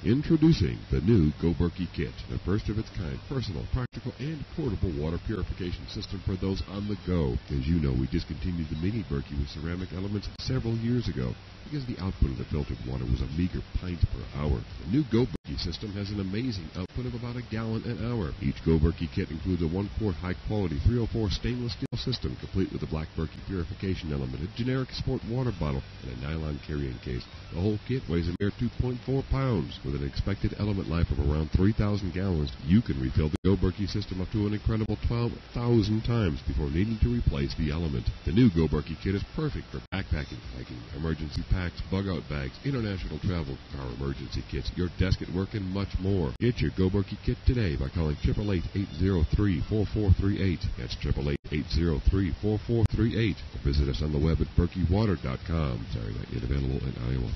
Introducing the new Go Berkey Kit, the first of its kind, personal, practical, and portable water purification system for those on the go. As you know, we discontinued the mini Berkey with ceramic elements several years ago because the output of the filtered water was a meager pint per hour. The new Go Berkey system has an amazing output of about a gallon an hour. Each Go Berkey kit includes a 1-quart high-quality 304 stainless steel system, complete with a black Berkey purification element, a generic sport water bottle, and a nylon carrying case. The whole kit weighs a mere 2.4 pounds. With an expected element life of around 3,000 gallons, you can refill the Go Berkey system up to an incredible 12,000 times before needing to replace the element. The new Go Berkey kit is perfect for backpacking, hiking, emergency packs, bug-out bags, international travel, car emergency kits, your desk at work, and much more. Get your Go Berkey kit today by calling 888-803-4438. That's 888-803-4438. Or visit us on the web at berkeywater.com. Sorry, not yet available in Iowa.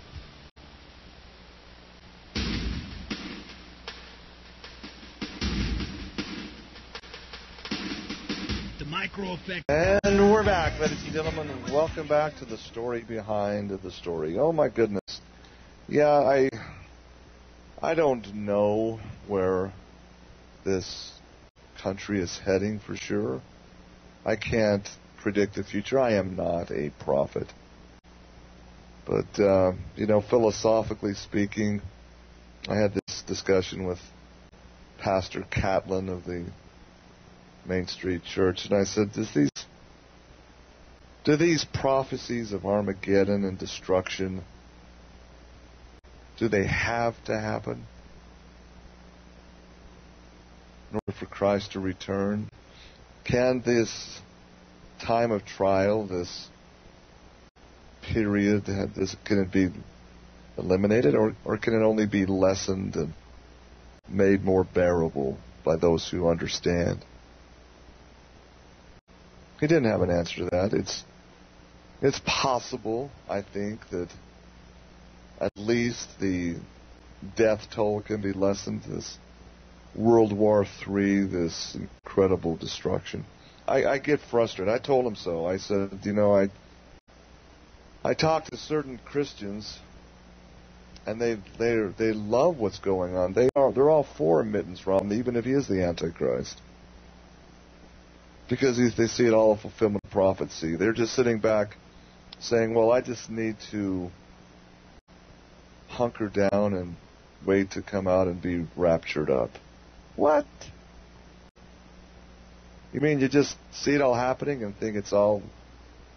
And we're back, ladies and gentlemen. Welcome back to the story behind the story. Oh my goodness. Yeah, I don't know where this country is heading for sure. I can't predict the future. I am not a prophet. But, philosophically speaking, I had this discussion with Pastor Catlin of the Main Street Church, and I said, do these prophecies of Armageddon and destruction, do they have to happen in order for Christ to return? Can this time of trial, this period, can it be eliminated, or can it only be lessened and made more bearable by those who understand? He didn't have an answer to that. It's possible, I think, that at least the death toll can be lessened. This World War III, this incredible destruction. I get frustrated. I told him so. I said, I talked to certain Christians, and they love what's going on. They're all for Mittens Romney, even if he is the Antichrist, because they see it all a fulfillment of prophecy. They're just sitting back saying, well, I just need to hunker down and wait to come out and be raptured up. What? You mean you just see it all happening and think it's all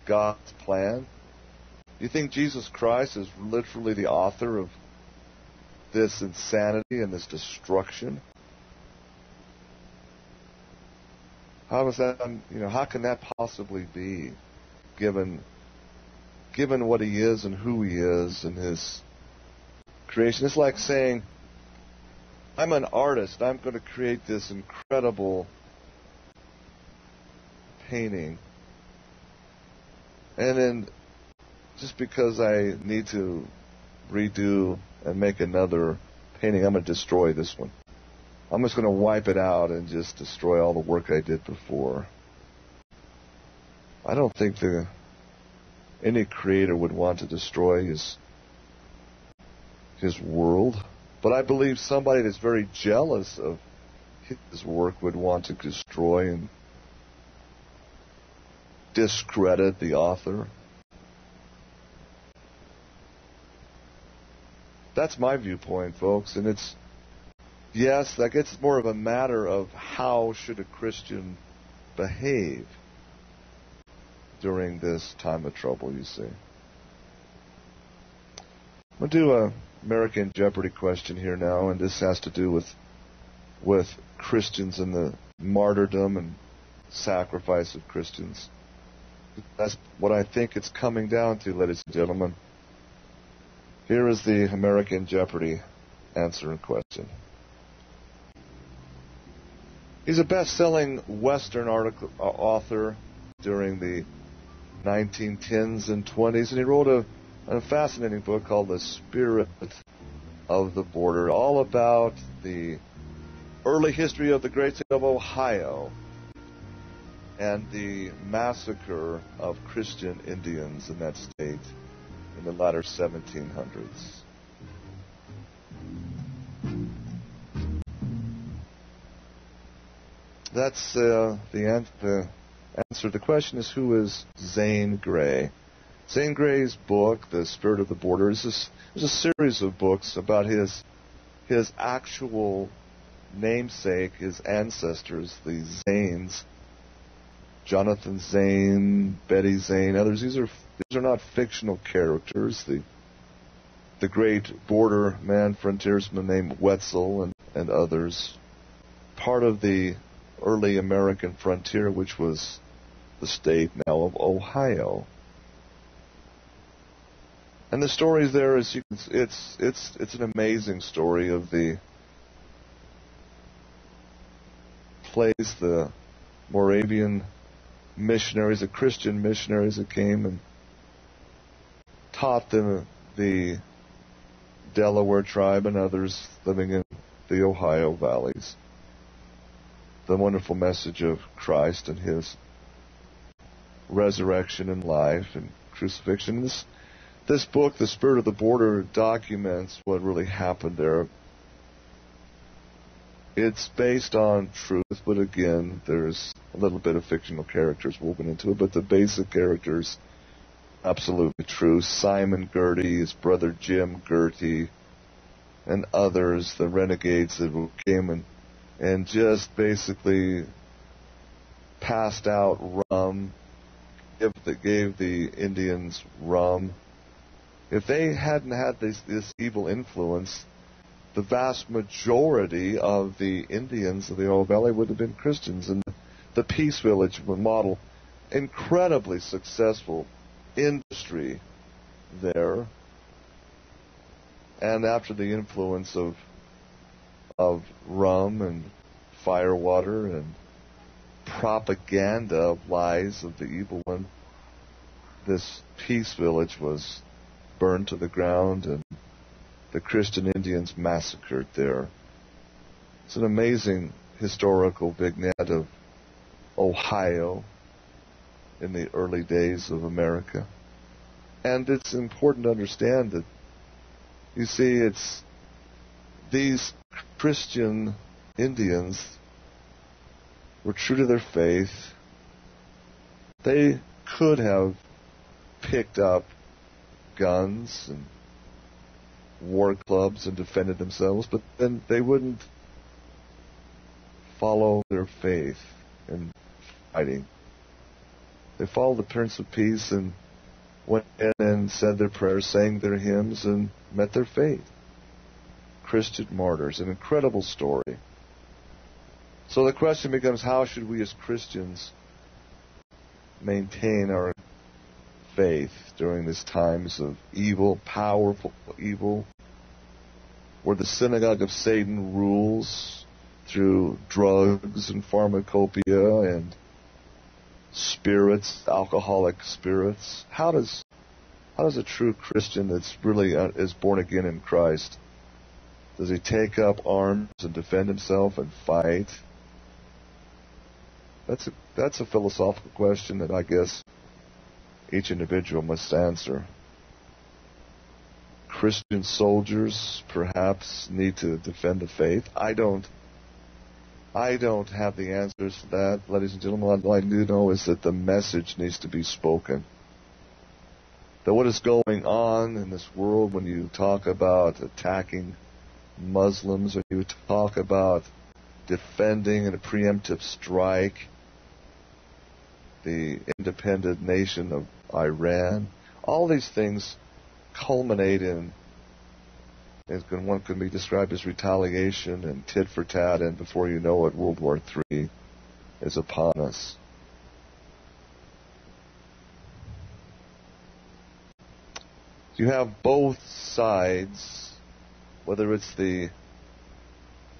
God's plan? You think Jesus Christ is literally the author of this insanity and this destruction? How is that? How can that possibly be, given given what he is and who he is and his creation. It's like saying, I'm an artist. I'm going to create this incredible painting. And then just because I need to redo and make another painting, I'm going to destroy this one. I'm just going to wipe it out and just destroy all the work I did before. I don't think any creator would want to destroy his world. But I believe somebody that's very jealous of his work would want to destroy and discredit the author. That's my viewpoint, folks, and it's more of a matter of how should a Christian behave during this time of trouble, you see. I'm going to do a American Jeopardy question here now, and this has to do with Christians and the martyrdom and sacrifice of Christians. That's what I think it's coming down to, ladies and gentlemen. Here is the American Jeopardy answer and question. He's a best-selling Western author during the 1910s and 20s, and he wrote a fascinating book called The Spirit of the Border, all about the early history of the great state of Ohio and the massacre of Christian Indians in that state in the latter 1700s. That's the answer. The question is, who is Zane Grey? Zane Grey's book, The Spirit of the Border, is a series of books about his actual namesake, his ancestors, the Zanes, Jonathan Zane, Betty Zane, others. These are not fictional characters. The great border man, frontiersman named Wetzel and others, part of the early American frontier, which was the state now of Ohio. And the story there is, it's an amazing story of the place the Moravian missionaries, the Christian missionaries that came and taught them, the Delaware tribe and others living in the Ohio valleys, the wonderful message of Christ and his resurrection and life and crucifixion. This book, The Spirit of the Border, documents what really happened there. It's based on truth, but again, there's a little bit of fictional characters woven into it, but the basic characters, absolutely true. Simon Girty, his brother Jim Girty, and others, the renegades that came and just basically passed out rum, gave the Indians rum. If they hadn't had this evil influence, the vast majority of the Indians of the Ohio Valley would have been Christians. And the Peace Village model, incredibly successful industry there. And after the influence of rum and firewater and propaganda of lies of the evil one, this Peace Village was burned to the ground and the Christian Indians massacred there. It's an amazing historical vignette of Ohio in the early days of America. And it's important to understand that, you see, it's these Christian Indians were true to their faith. They could have picked up guns and war clubs and defended themselves, but then they wouldn't follow their faith in fighting. They followed the Prince of Peace and went in and said their prayers, sang their hymns, and met their fate. Christian martyrs, an incredible story. So the question becomes, how should we as Christians maintain our faith during these times of evil, powerful evil, where the synagogue of Satan rules through drugs and pharmacopoeia and spirits, alcoholic spirits. How does a true Christian that's really is born again in Christ, does he take up arms and defend himself and fight? That's a philosophical question that I guess each individual must answer. Christian soldiers perhaps need to defend the faith. I don't have the answers to that, ladies and gentlemen. All I do know is that the message needs to be spoken. That what is going on in this world, when you talk about attacking Muslims, when you talk about defending in a preemptive strike the independent nation of Iran, all these things culminate in one can be described as retaliation and tit for tat, and before you know it, World War III is upon us. You have both sides, whether it's the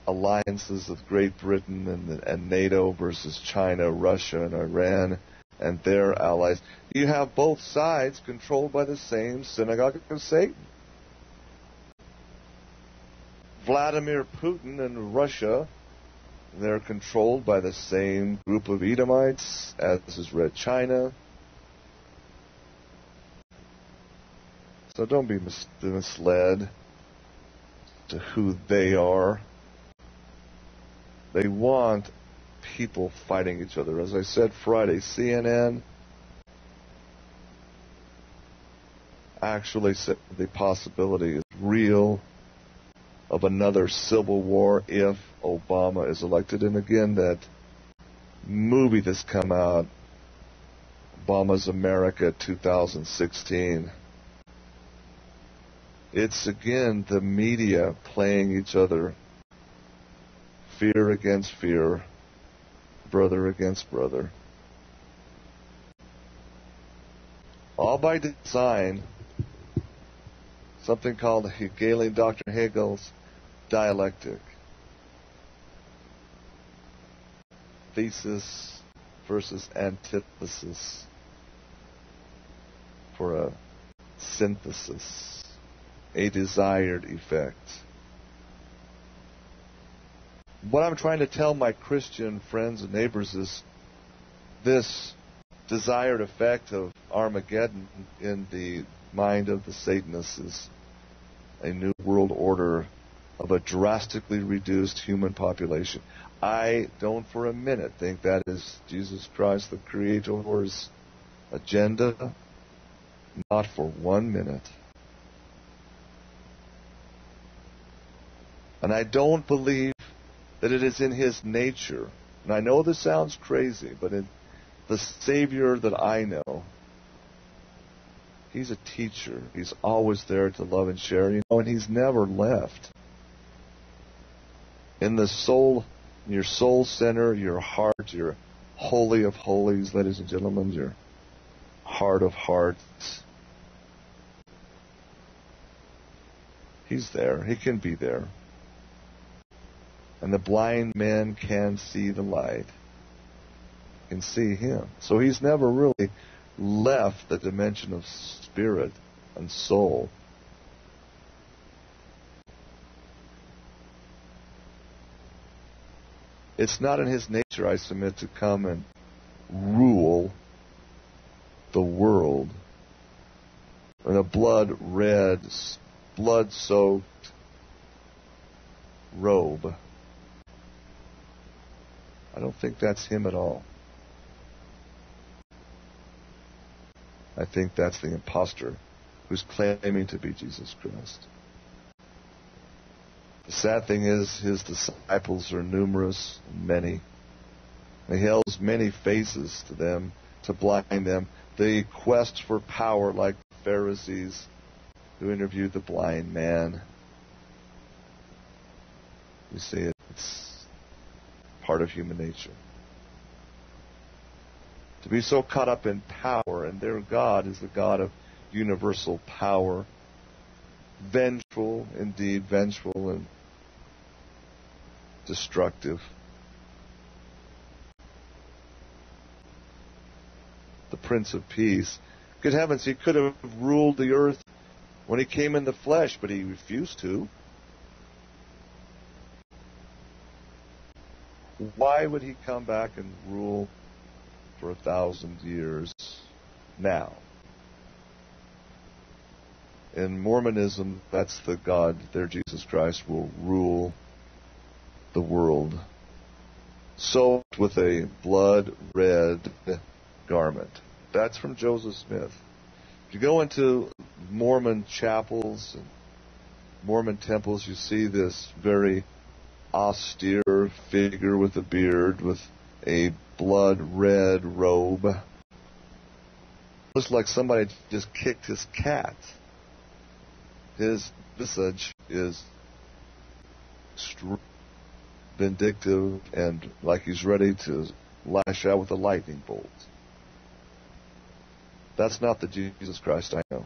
alliances of Great Britain and NATO versus China, Russia, and Iran and their allies. You have both sides controlled by the same synagogue of Satan. Vladimir Putin and Russia, they're controlled by the same group of Edomites, as is Red China. So don't be misled to who they are. They want people fighting each other. As I said Friday, CNN actually said the possibility is real of another civil war if Obama is elected. And again, that movie that's come out, Obama's America 2016, it's again the media playing each other, fear against fear, brother against brother. All by design, something called Hegelian, Dr. Hegel's dialectic. Thesis versus antithesis for a synthesis, a desired effect. What I'm trying to tell my Christian friends and neighbors is this desired effect of Armageddon in the mind of the Satanists is a new world order of a drastically reduced human population. I don't for a minute think that is Jesus Christ, the Creator's agenda. Not for 1 minute. And I don't believe that it is in His nature. And I know this sounds crazy, but in the Savior that I know, He's a teacher. He's always there to love and share, and He's never left. In the soul, your soul center, your heart, your holy of holies, ladies and gentlemen, your heart of hearts, He's there. He can be there. And the blind man can see the light, can see Him. So He's never really left the dimension of spirit and soul. It's not in His nature, I submit, to come and rule the world in a blood-red, blood-soaked robe. I don't think that's Him at all. I think that's the impostor who's claiming to be Jesus Christ. The sad thing is, His disciples are numerous and many. And He holds many faces to them to blind them. The quest for power, like the Pharisees who interviewed the blind man. You see, it's part of human nature to be so caught up in power, and their God is the God of universal power, vengeful, indeed vengeful and destructive. The Prince of Peace. Good heavens, he could have ruled the earth when he came in the flesh, but he refused to. Why would he come back and rule for 1,000 years now? In Mormonism, that's the God, their Jesus Christ, will rule the world, soaked with a blood-red garment. That's from Joseph Smith. If you go into Mormon chapels and Mormon temples, you see this very austere figure with a beard, with a blood-red robe. Looks like somebody just kicked his cat. His visage is vindictive and like he's ready to lash out with a lightning bolt. That's not the Jesus Christ I know.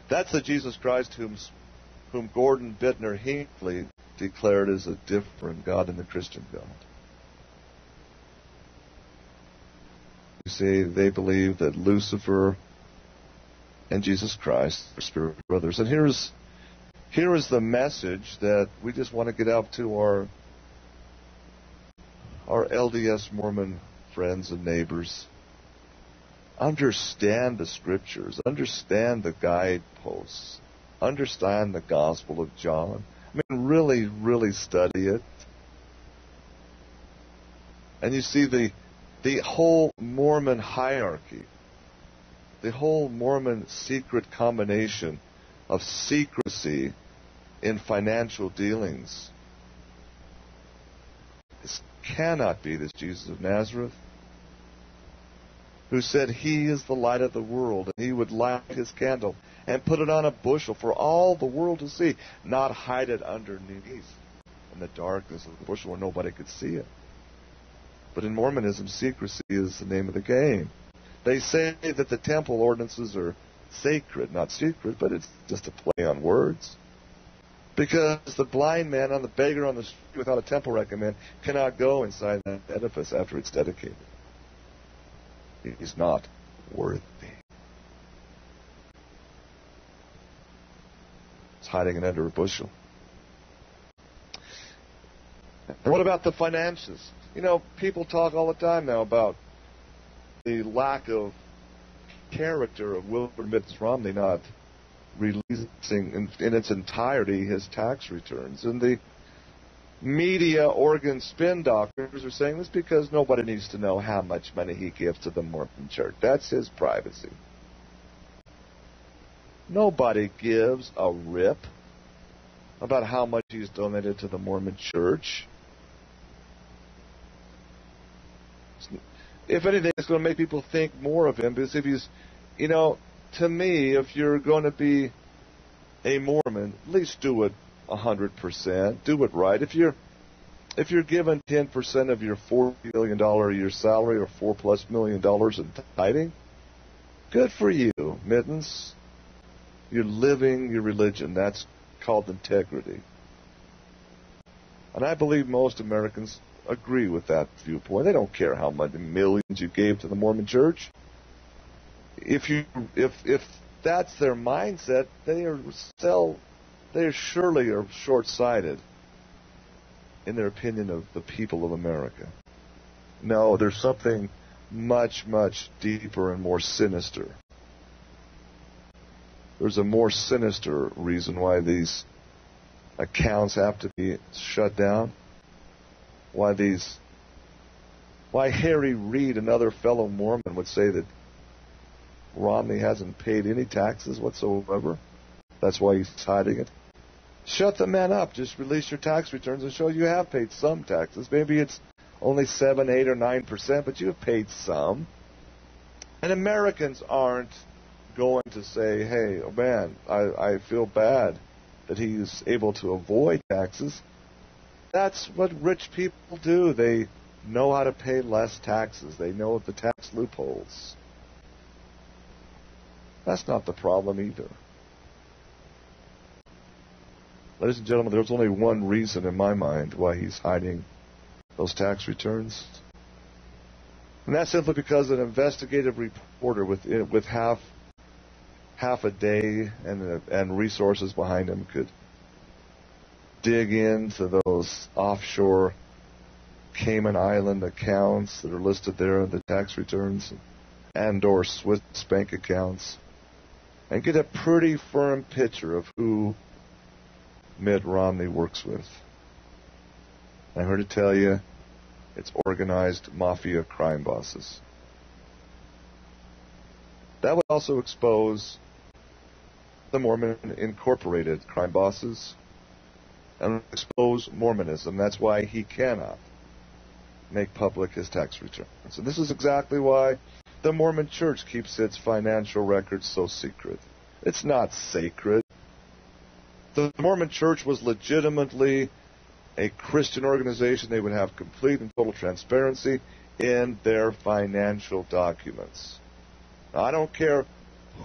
That's the Jesus Christ whom Gordon Bittner Hinckley declared as a different God than the Christian God. You see, they believe that Lucifer and Jesus Christ are spirit brothers. And here is the message that we just want to get out to our LDS Mormon friends and neighbors. Understand the Scriptures. Understand the guideposts. Understand the Gospel of John. I mean, really, really study it. And you see the whole Mormon hierarchy, the whole Mormon secret combination of secrecy in financial dealings. This cannot be this Jesus of Nazareth, who said he is the light of the world, and he would light his candle and put it on a bushel for all the world to see, not hide it underneath in the darkness of the bushel where nobody could see it. But in Mormonism, secrecy is the name of the game. They say that the temple ordinances are sacred, not secret, but it's just a play on words. Because the blind man on the beggar on the street without a temple recommend cannot go inside that edifice after it's dedicated. He's not worthy. It's hiding it under a bushel. And what about the finances? You know, people talk all the time now about the lack of character of Wilbur Mitts Romney not releasing in its entirety his tax returns. And the media organ spin doctors are saying this because nobody needs to know how much money he gives to the Mormon Church. That's his privacy. Nobody gives a rip about how much he's donated to the Mormon Church. If anything, it's going to make people think more of him, because if he's, you know, to me, if you're going to be a Mormon, at least do it 100%. Do it right. If you're given 10% of your $40 million a year salary or $4+ million in tithing, good for you, Mittens. You're living your religion. That's called integrity. And I believe most Americans agree with that viewpoint. They don't care how many millions you gave to the Mormon Church. If that's their mindset, they surely are short-sighted in their opinion of the people of America. No, there's something much, much deeper and more sinister. There's a more sinister reason why these accounts have to be shut down. Why Harry Reid, another fellow Mormon, would say that Romney hasn't paid any taxes whatsoever. That's why he's hiding it. Shut the man up. Just release your tax returns and show you have paid some taxes. Maybe it's only 7, 8, or 9%, but you have paid some. And Americans aren't going to say, hey, oh man, I feel bad that he's able to avoid taxes. That's what rich people do. They know how to pay less taxes. They know the tax loopholes. That's not the problem either. Ladies and gentlemen, there's only one reason in my mind why he's hiding those tax returns. And that's simply because an investigative reporter with half a day and resources behind him could dig into those offshore Cayman Island accounts that are listed there in the tax returns and/or Swiss bank accounts and get a pretty firm picture of who Mitt Romney works with. I'm here to tell you, it's organized mafia crime bosses. That would also expose the Mormon Incorporated crime bosses and expose Mormonism. That's why he cannot make public his tax returns. And this is exactly why the Mormon Church keeps its financial records so secret. It's not sacred. The Mormon Church was legitimately a Christian organization. They would have complete and total transparency in their financial documents. Now, I don't care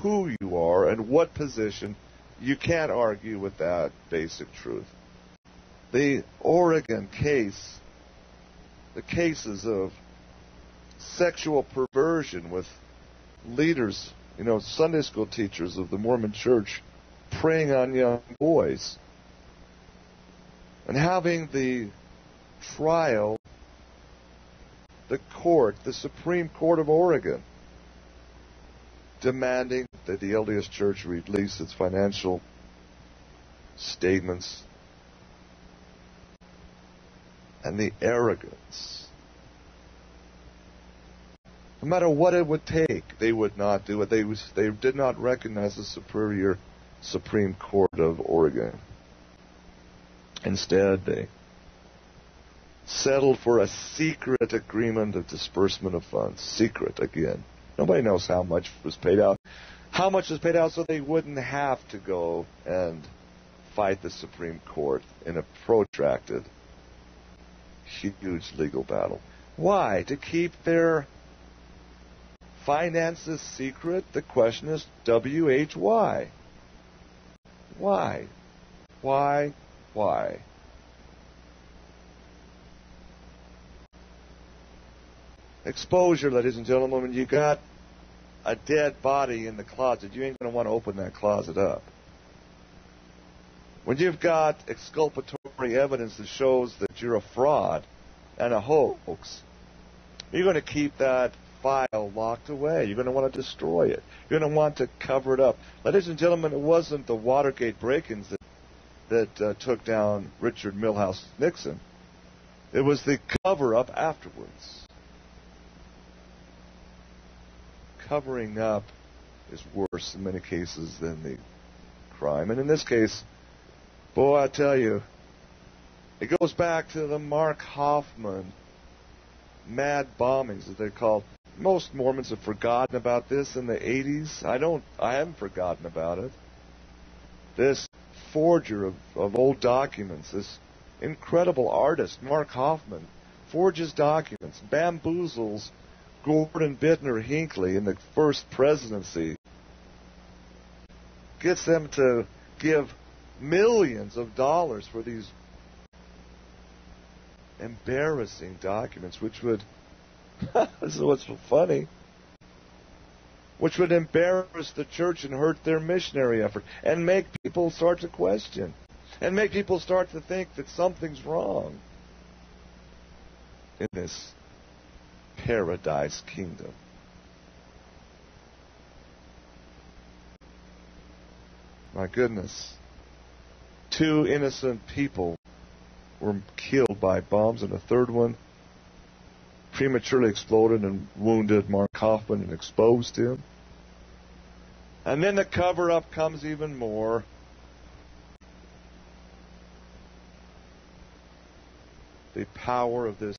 who you are and what position, you can't argue with that basic truth. The Oregon case, the cases of sexual perversion with leaders, Sunday school teachers of the Mormon Church preying on young boys, and having the trial, the court, the Supreme Court of Oregon, demanding that the LDS Church release its financial statements, and the arrogance. No matter what it would take, they would not do it. They did not recognize the superior Supreme Court of Oregon. Instead, they settled for a secret agreement of disbursement of funds. Secret, again. Nobody knows how much was paid out. How much was paid out so they wouldn't have to go and fight the Supreme Court in a protracted, huge legal battle. Why? To keep their finances secret? The question is, why? Why? Why? Why? Exposure, ladies and gentlemen. When you got a dead body in the closet, you ain't going to want to open that closet up. When you've got exculpatory evidence that shows that you're a fraud and a hoax, you're going to keep that file locked away. You're going to want to destroy it. You're going to want to cover it up. Ladies and gentlemen, it wasn't the Watergate break-ins that took down Richard Milhouse Nixon. It was the cover-up afterwards. Covering up is worse in many cases than the crime. And in this case, boy, I tell you, it goes back to the Mark Hoffman mad bombings that they called. Most Mormons have forgotten about this in the 80s. I haven't forgotten about it. This forger of old documents, this incredible artist, Mark Hoffman, forges documents, bamboozles Gordon Bittner Hinckley in the first presidency, gets them to give millions of dollars for these embarrassing documents, which would, this is what's so funny, which would embarrass the church and hurt their missionary effort and make people start to question and make people start to think that something's wrong in this paradise kingdom. My goodness. 2 innocent people were killed by bombs, and a third one prematurely exploded and wounded Mark Hoffman and exposed him. And then the cover-up comes even more. The power of this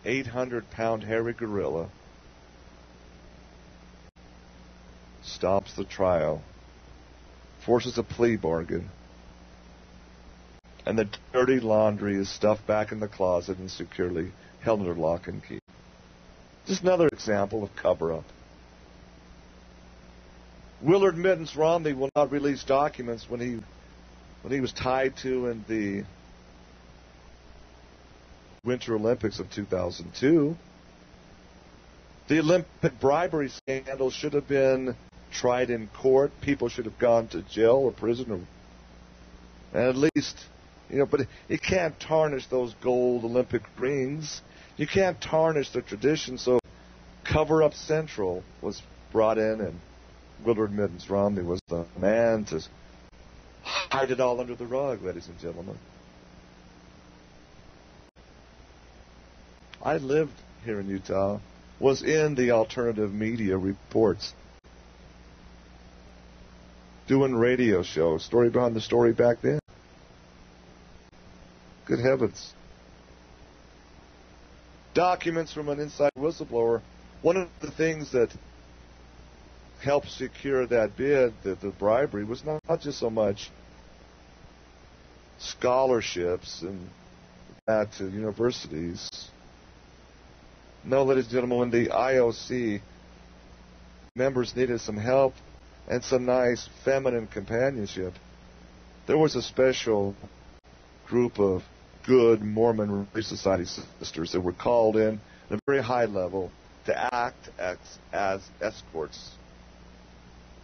800-pound hairy gorilla stops the trial, forces a plea bargain, and the dirty laundry is stuffed back in the closet and securely held under lock and key. Just another example of cover-up. Willard Mittens Romney will not release documents when he was tied to in the Winter Olympics of 2002. The Olympic bribery scandal should have been tried in court. People should have gone to jail or prison, and at least, but it can't tarnish those gold Olympic rings. You can't tarnish the tradition. So Cover Up Central was brought in, and Willard Mittens Romney was the man to hide it all under the rug, ladies and gentlemen. I lived here in Utah, was in the alternative media reports, doing radio shows, story behind the story back then. Good heavens. Documents from an inside whistleblower. One of the things that helped secure that bid, the bribery, was not just so much scholarships and that to universities. No, ladies and gentlemen, when the IOC members needed some help and some nice feminine companionship, there was a special group of good Mormon Relief Society sisters that were called in at a very high level to act as escorts,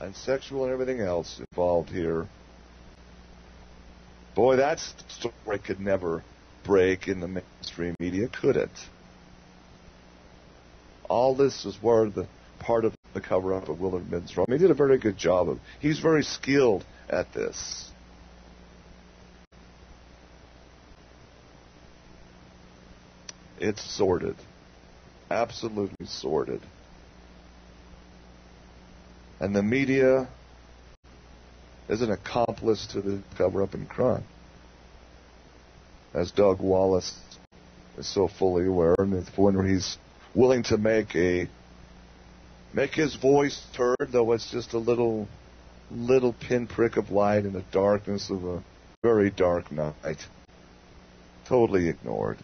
and sexual and everything else involved here. Boy, that story could never break in the mainstream media, could it? All this is part of the cover-up of Willard Mittens Romney. He did a very good job of. He's very skilled at this. It's sordid. Absolutely sordid. And the media is an accomplice to the cover-up and crime, as Doug Wallace is so fully aware, and when he's willing to make his voice heard, though it's just a little pinprick of light in the darkness of a very dark night. Totally ignored.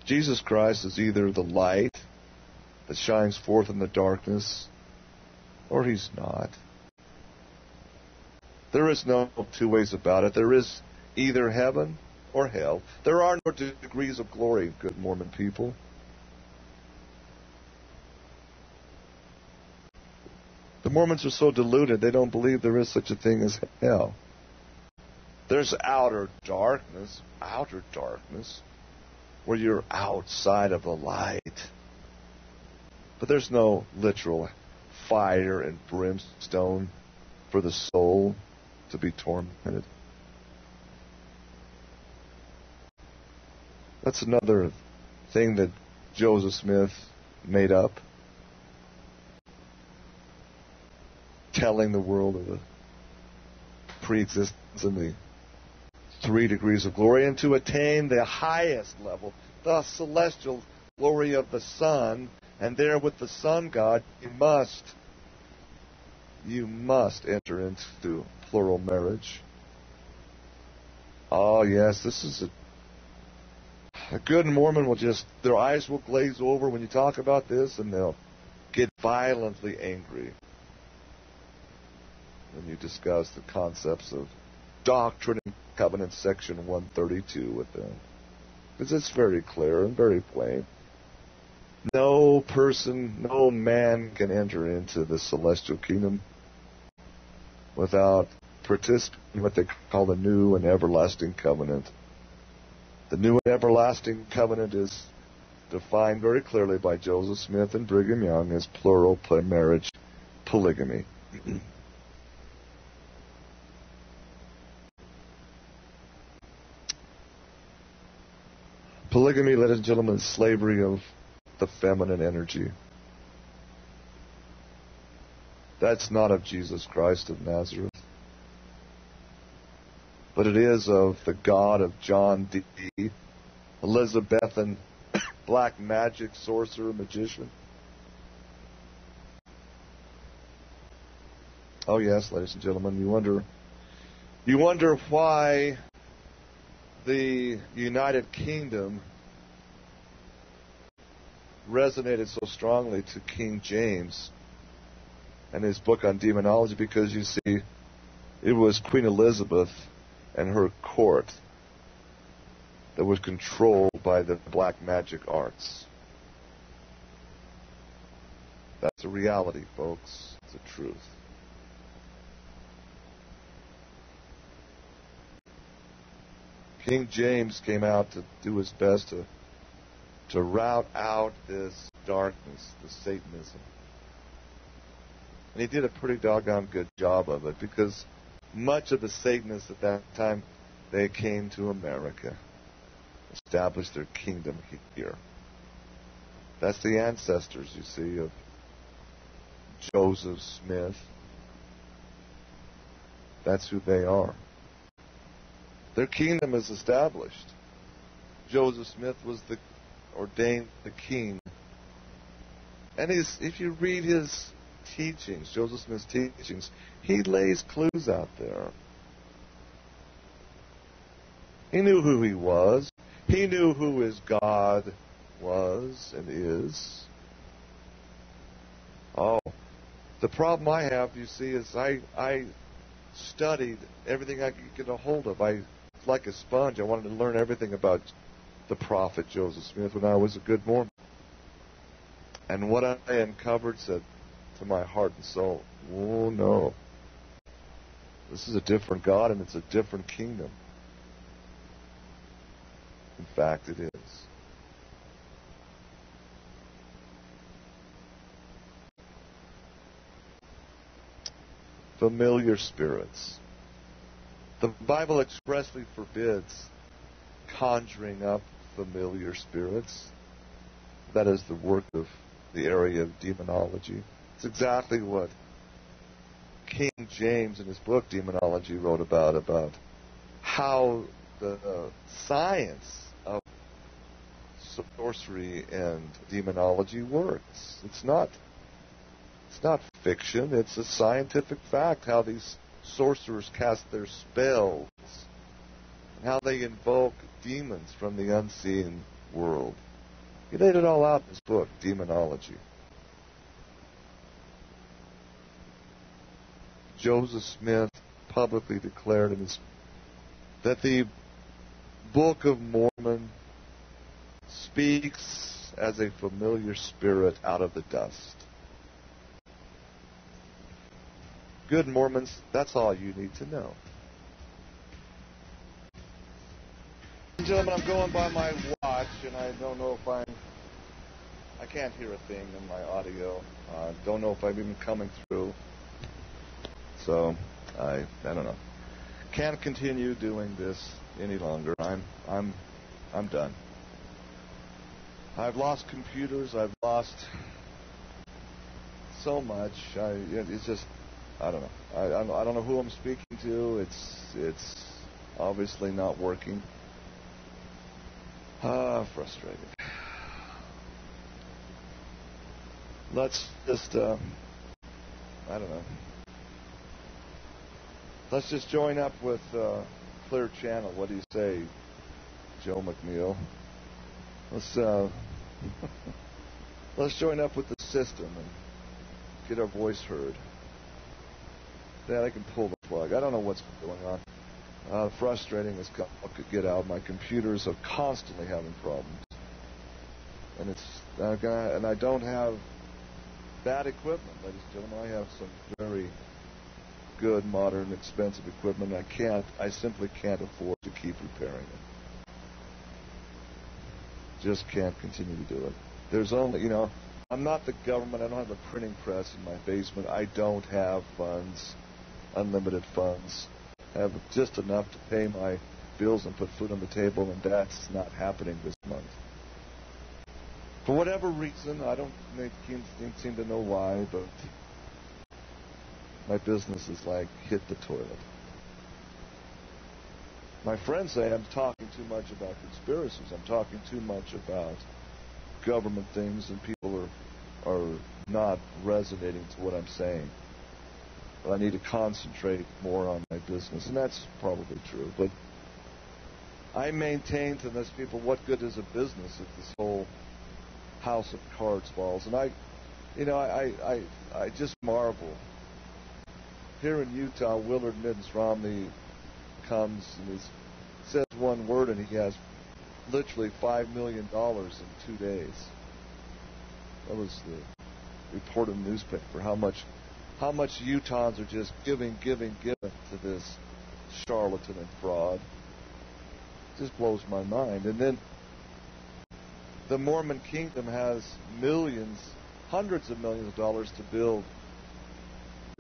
Jesus Christ is either the light that shines forth in the darkness, or he's not. There is no two ways about it. There is either heaven or hell. There are no degrees of glory, good Mormon people. The Mormons are so deluded, they don't believe there is such a thing as hell. There's outer darkness, where you're outside of the light. But there's no literal fire and brimstone for the soul to be tormented. That's another thing that Joseph Smith made up, telling the world of the pre-existence and the 3 degrees of glory, and to attain the highest level, the celestial glory of the Son, and there with the Son God, you must enter into plural marriage. Oh yes, this is a good Mormon will just, their eyes will glaze over when you talk about this, and they'll get violently angry when you discuss the concepts of Doctrine and Covenants, section 132 with them. Because it's very clear and very plain. No person, no man can enter into the celestial kingdom without participating in what they call the new and everlasting covenant. The new and everlasting covenant is defined very clearly by Joseph Smith and Brigham Young as plural marriage polygamy. Polygamy, ladies and gentlemen, is slavery of the feminine energy. That's not of Jesus Christ of Nazareth, but it is of the God of John D., Elizabethan black magic sorcerer magician. Oh yes, ladies and gentlemen, you wonder why the United Kingdom resonated so strongly to King James and his book on demonology, because you see, it was Queen Elizabeth and her court that was controlled by the black magic arts. That's a reality, folks. It's a truth. King James came out to do his best to rout out this darkness, the Satanism. And he did a pretty doggone good job of it, because much of the Satanists at that time, they came to America, established their kingdom here. That's the ancestors, you see, of Joseph Smith. That's who they are. Their kingdom is established. Joseph Smith was ordained the king. And if you read his teachings, Joseph Smith's teachings, he lays clues out there. He knew who he was. He knew who his God was and is. Oh, the problem I have, you see, is I studied everything I could get a hold of. Like a sponge, I wanted to learn everything about the prophet Joseph Smith when I was a good Mormon. And what I uncovered said to my heart and soul, oh no, this is a different God and it's a different kingdom. In fact, it is. Familiar spirits. The Bible expressly forbids conjuring up familiar spirits. That is the work of the area of demonology. It's exactly what King James in his book Demonology wrote about how the science of sorcery and demonology works. It's not fiction, it's a scientific fact how these sorcerers cast their spells and how they invoke demons from the unseen world. He laid it all out in his book, Demonology. Joseph Smith publicly declared that the Book of Mormon speaks as a familiar spirit out of the dust. Good Mormons, that's all you need to know. Gentlemen, I'm going by my watch, and I don't know if I can't hear a thing in my audio. Don't know if I'm even coming through. So, I don't know. Can't continue doing this any longer. I'm done. I've lost computers. I've lost so much. It's just, I don't know. I don't know who I'm speaking to. It's obviously not working. Frustrated. Let's just, I don't know. Let's just join up with Clear Channel. What do you say, Joe McNeil? Let's join up with the system and get our voice heard. Then I can pull the plug. I don't know what's going on. Frustrating as I could get out. My computers are constantly having problems, and I don't have bad equipment, ladies and gentlemen. I have some very good, modern, expensive equipment. I simply can't afford to keep repairing it. Just can't continue to do it. There's only, I'm not the government. I don't have a printing press in my basement. I don't have funds, unlimited funds. I have just enough to pay my bills and put food on the table, and that's not happening this month. For whatever reason, I don't seem to know why, but my business is like hit the toilet. My friends say I'm talking too much about conspiracies. I'm talking too much about government things, and people are not resonating to what I'm saying. but I need to concentrate more on my business, and that's probably true. But I maintain to those people, what good is a business if this whole house of cards falls? And I just marvel. Here in Utah, Willard Mittens Romney comes and he says one word, and he has literally $5 million in 2 days. That was the report in the newspaper. How much Utahns are just giving to this charlatan and fraud. It just blows my mind. And then the Mormon Kingdom has millions, hundreds of millions of dollars to build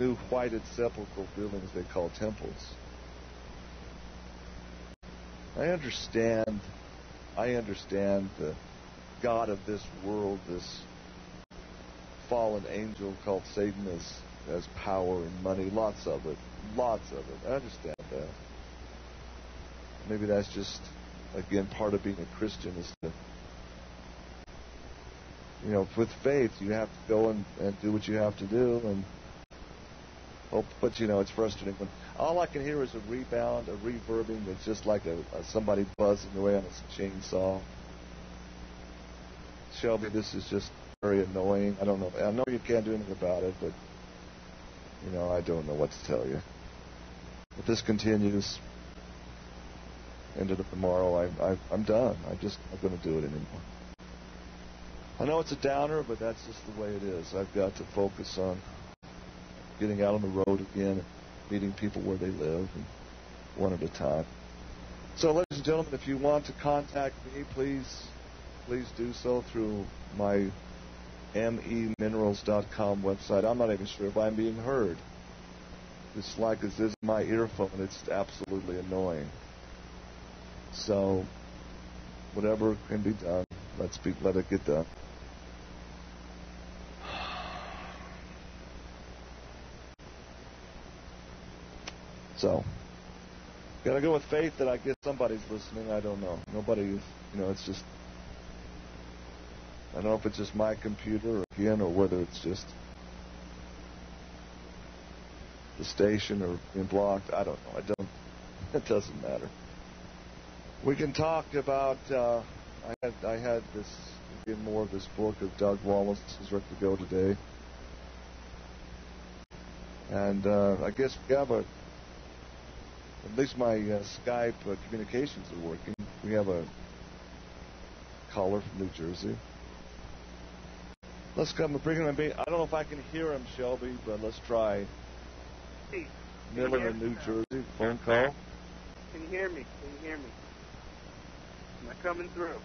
new whited sepulchral buildings they call temples. I understand the God of this world, this fallen angel called Satan, has power and money, lots of it. I understand that. Maybe that's just, again, part of being a Christian is to, with faith, you have to go and do what you have to do, and hope. But it's frustrating when all I can hear is a rebound, a reverbing that's just like somebody buzzing away on a chainsaw. Shelby, this is just very annoying. I don't know. I know you can't do anything about it, but I don't know what to tell you. If this continues into tomorrow, I'm done. I'm not going to do it anymore. I know it's a downer, but that's just the way it is. I've got to focus on getting out on the road again, and meeting people where they live, and one at a time. So, ladies and gentlemen, if you want to contact me, please do so through my meminerals.com website. I'm not even sure if I'm being heard. It's like this is my earphone. It's absolutely annoying. So, whatever can be done, let it get done. So, gotta go with faith that I guess somebody's listening. I don't know. Nobody, it's just, I don't know if it's just my computer again, or whether it's just the station or being blocked. I don't know. It doesn't matter. We can talk about, I had this, again, more of this book of Doug Wallace is ready to go today. And I guess we have at least my Skype communications are working. We have a caller from New Jersey. Let's come and bring him in. I don't know if I can hear him, Shelby, but let's try. Hey, Miller in New Jersey, phone call. Can you hear me? Am I coming through?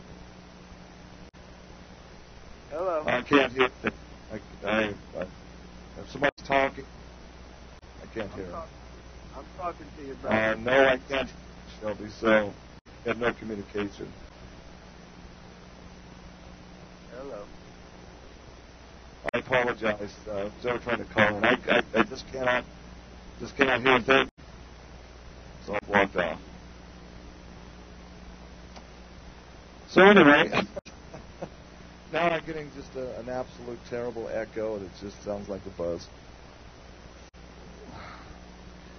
Hello? I can't hear him. If somebody's talking, I can't hear him. I'm talking to you, brother. No, I can't, Shelby, so we have no communication. Hello. I apologize. I was ever trying to call in. I just cannot hear a thing. So I'm blocked off. So anyway, now I'm getting just an absolute terrible echo, and it just sounds like a buzz.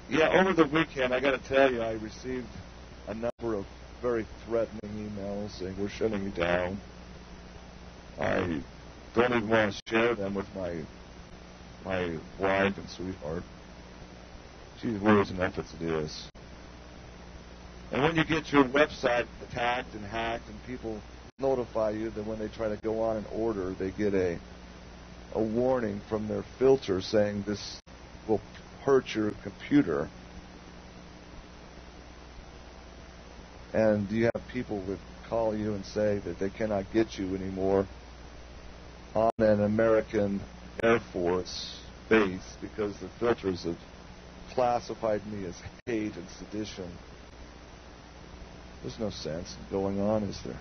Yeah, over the weekend, I got to tell you, I received a number of very threatening emails saying we're shutting you down. I don't even want to share them with my wife and sweetheart. She worries enough as it is. And when you get your website attacked and hacked, and people notify you that when they try to go on an order, they get a warning from their filter saying this will hurt your computer. And you have people that call you and say that they cannot get you anymore on an American Air Force base because the filters have classified me as hate and sedition. There's no sense going on, is there?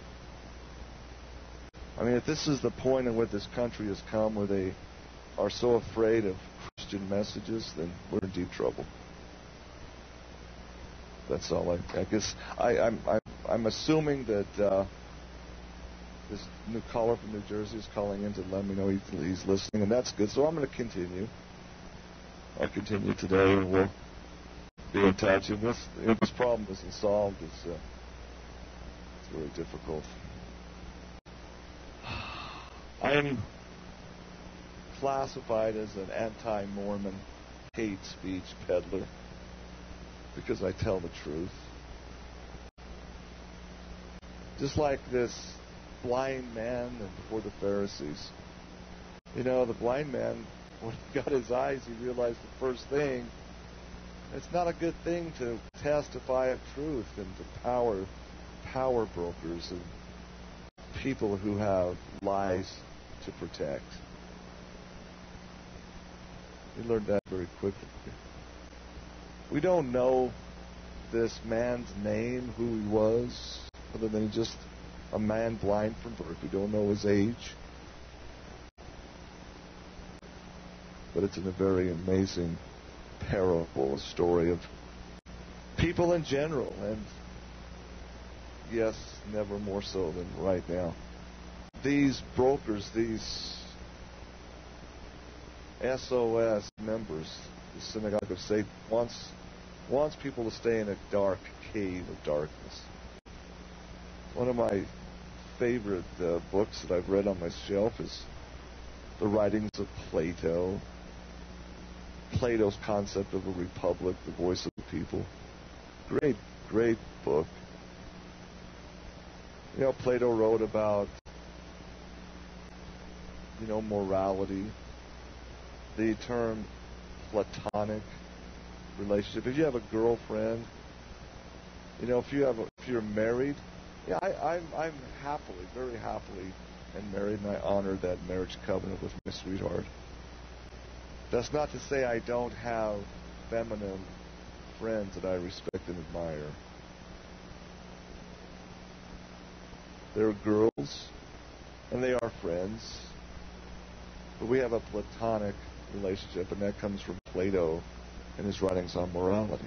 I mean, if this is the point in what this country has come, where they are so afraid of Christian messages, then we're in deep trouble. That's all. I guess I'm assuming that this new caller from New Jersey is calling in to let me know he's listening, and that's good. So I'm going to continue. I'll continue today, and we'll be in touch. And if this problem isn't solved, it's very difficult. I am classified as an anti-Mormon hate speech peddler because I tell the truth. Just like this blind man before the Pharisees. You know, the blind man, when he got his eyes, he realized the first thing, it's not a good thing to testify of truth and to power brokers and people who have lies to protect. We learned that very quickly. We don't know this man's name, who he was, other than he's just a man blind from birth. We don't know his age. But it's in a very amazing parable, a story of people in general, and yes, never more so than right now. These brokers, these SOS members, the Synagogue of Satan, wants people to stay in a dark cave of darkness. One of my favorite books that I've read on my shelf is the writings of Plato. Plato's concept of a republic, the voice of the people. Great, great book. You know, Plato wrote about, morality. The term platonic relationship. If you have a girlfriend, if you're married, yeah, I'm happily, very happily, and married, and I honor that marriage covenant with my sweetheart. That's not to say I don't have feminine friends that I respect and admire. They're girls, and they are friends, but we have a platonic relationship, and that comes from Plato in his writings on morality.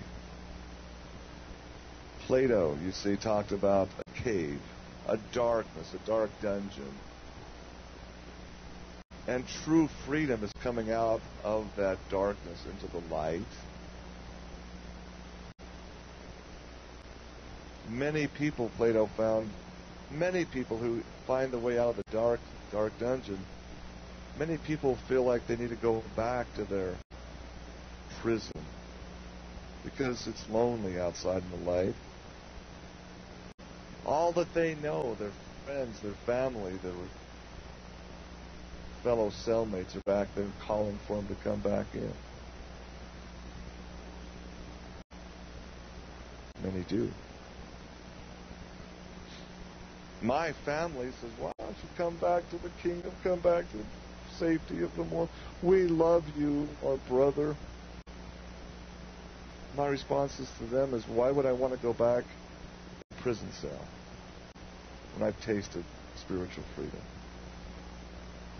Plato, you see, talked about a cave, a darkness, a dark dungeon. And true freedom is coming out of that darkness into the light. Many people, Plato found, many people who find the way out of the dark dungeon, many people feel like they need to go back to their prison because it's lonely outside in the light. All that they know, their friends, their family, their fellow cellmates are back there calling for them to come back in. Many do. My family says, why don't you come back to the kingdom, come back to the safety of the Mormon. We love you, our brother. My responses to them is, why would I want to go back to a prison cell when I've tasted spiritual freedom?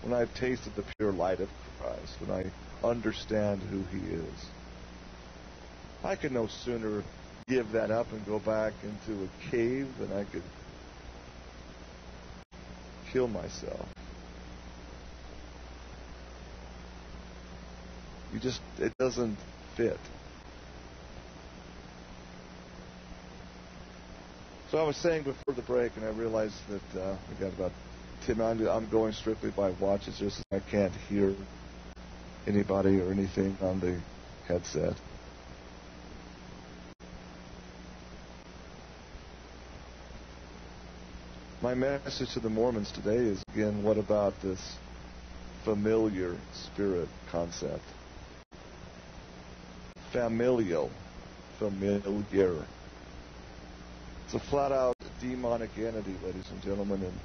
When I've tasted the pure light of Christ, when I understand who He is. I could no sooner give that up and go back into a cave than I could kill myself. It doesn't fit. So I was saying before the break, and I realized that we got about 10 minutes. I'm going strictly by watches, just I can't hear anybody or anything on the headset. My message to the Mormons today is, again, what about this familiar spirit concept? Familiar. It's a flat-out demonic entity, ladies and gentlemen. And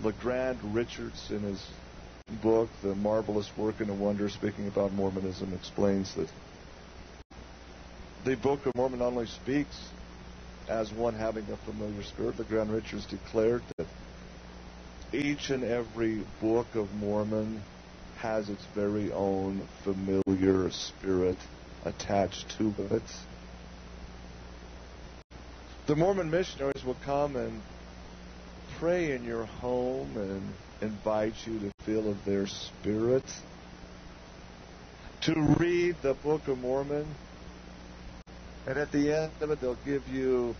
LeGrand Richards, in his book, The Marvelous Work and the Wonder, speaking about Mormonism, explains that the Book of Mormon not only speaks as one having a familiar spirit. LeGrand Richards declared that each and every Book of Mormon has its very own familiar spirit attached to it. The Mormon missionaries will come and pray in your home and invite you to feel of their spirit. to read the Book of Mormon, and at the end of it, they'll give you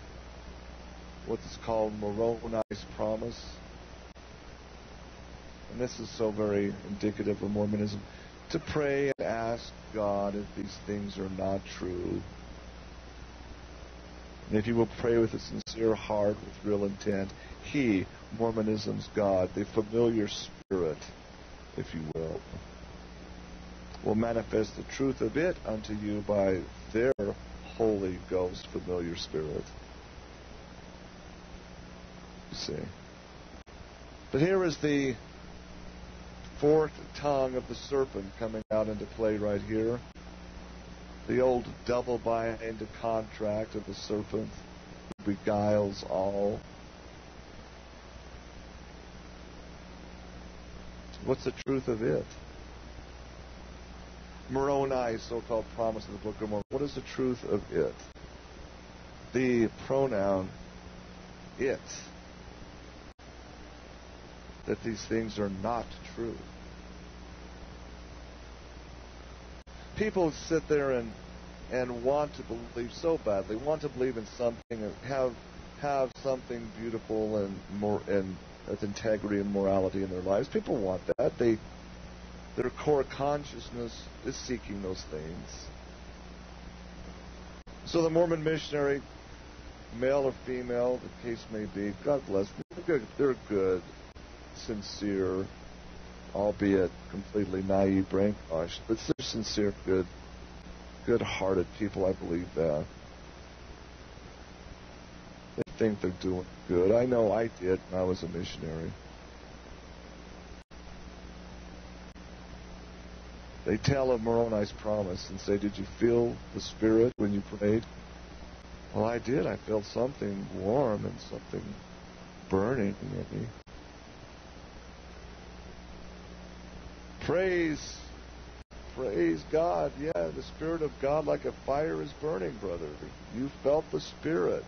what's called Moroni's promise. And this is so very indicative of Mormonism. To pray and ask God if these things are not true. And if you will pray with a sincere heart, with real intent, He, Mormonism's God, the familiar spirit, if you will manifest the truth of it unto you by their Holy Ghost familiar spirit. You see. But here is the forked tongue of the serpent coming out into play right here. The old double-bind contract of the serpent who beguiles all. What's the truth of it? Moroni, so-called promise of the Book of Mormon. What is the truth of it? The pronoun it. That these things are not true. People sit there and want to believe so badly, want to believe in something and have something beautiful and more and with integrity and morality in their lives. People want that. Their core consciousness is seeking those things. So the Mormon missionary, male or female, the case may be, God bless them. They're good, sincere, albeit completely naive, brainwashed, but they're sincere, good-hearted people. I believe that. They think they're doing good. I know I did when I was a missionary. They tell of Moroni's promise and say, did you feel the Spirit when you prayed? Well, I did. I felt something warm and something burning in me. Praise God. Yeah, the Spirit of God like a fire is burning, brother. You felt the Spirit.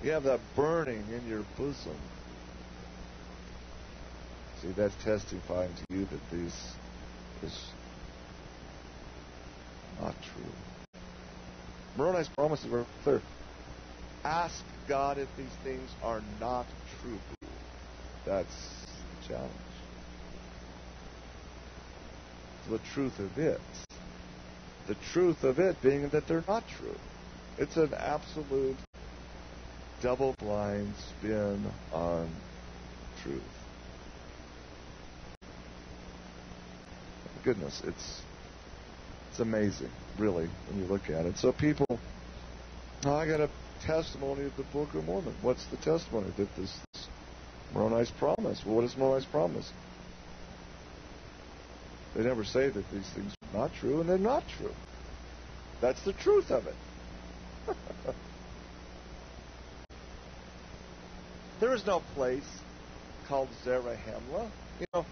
You have that burning in your bosom. See, that's testifying to you that this is not true. Moroni's promise is very clear. Ask God if these things are not true. That's the challenge. The truth of it. The truth of it being that they're not true. It's an absolute double-blind spin on truth. Goodness, it's amazing, really, when you look at it. So people, I got a testimony of the Book of Mormon. What's the testimony? That this Moroni's promise. Well, what is Moroni's promise? They never say that these things are not true, and they're not true. That's the truth of it. There is no place called Zarahemla. You know,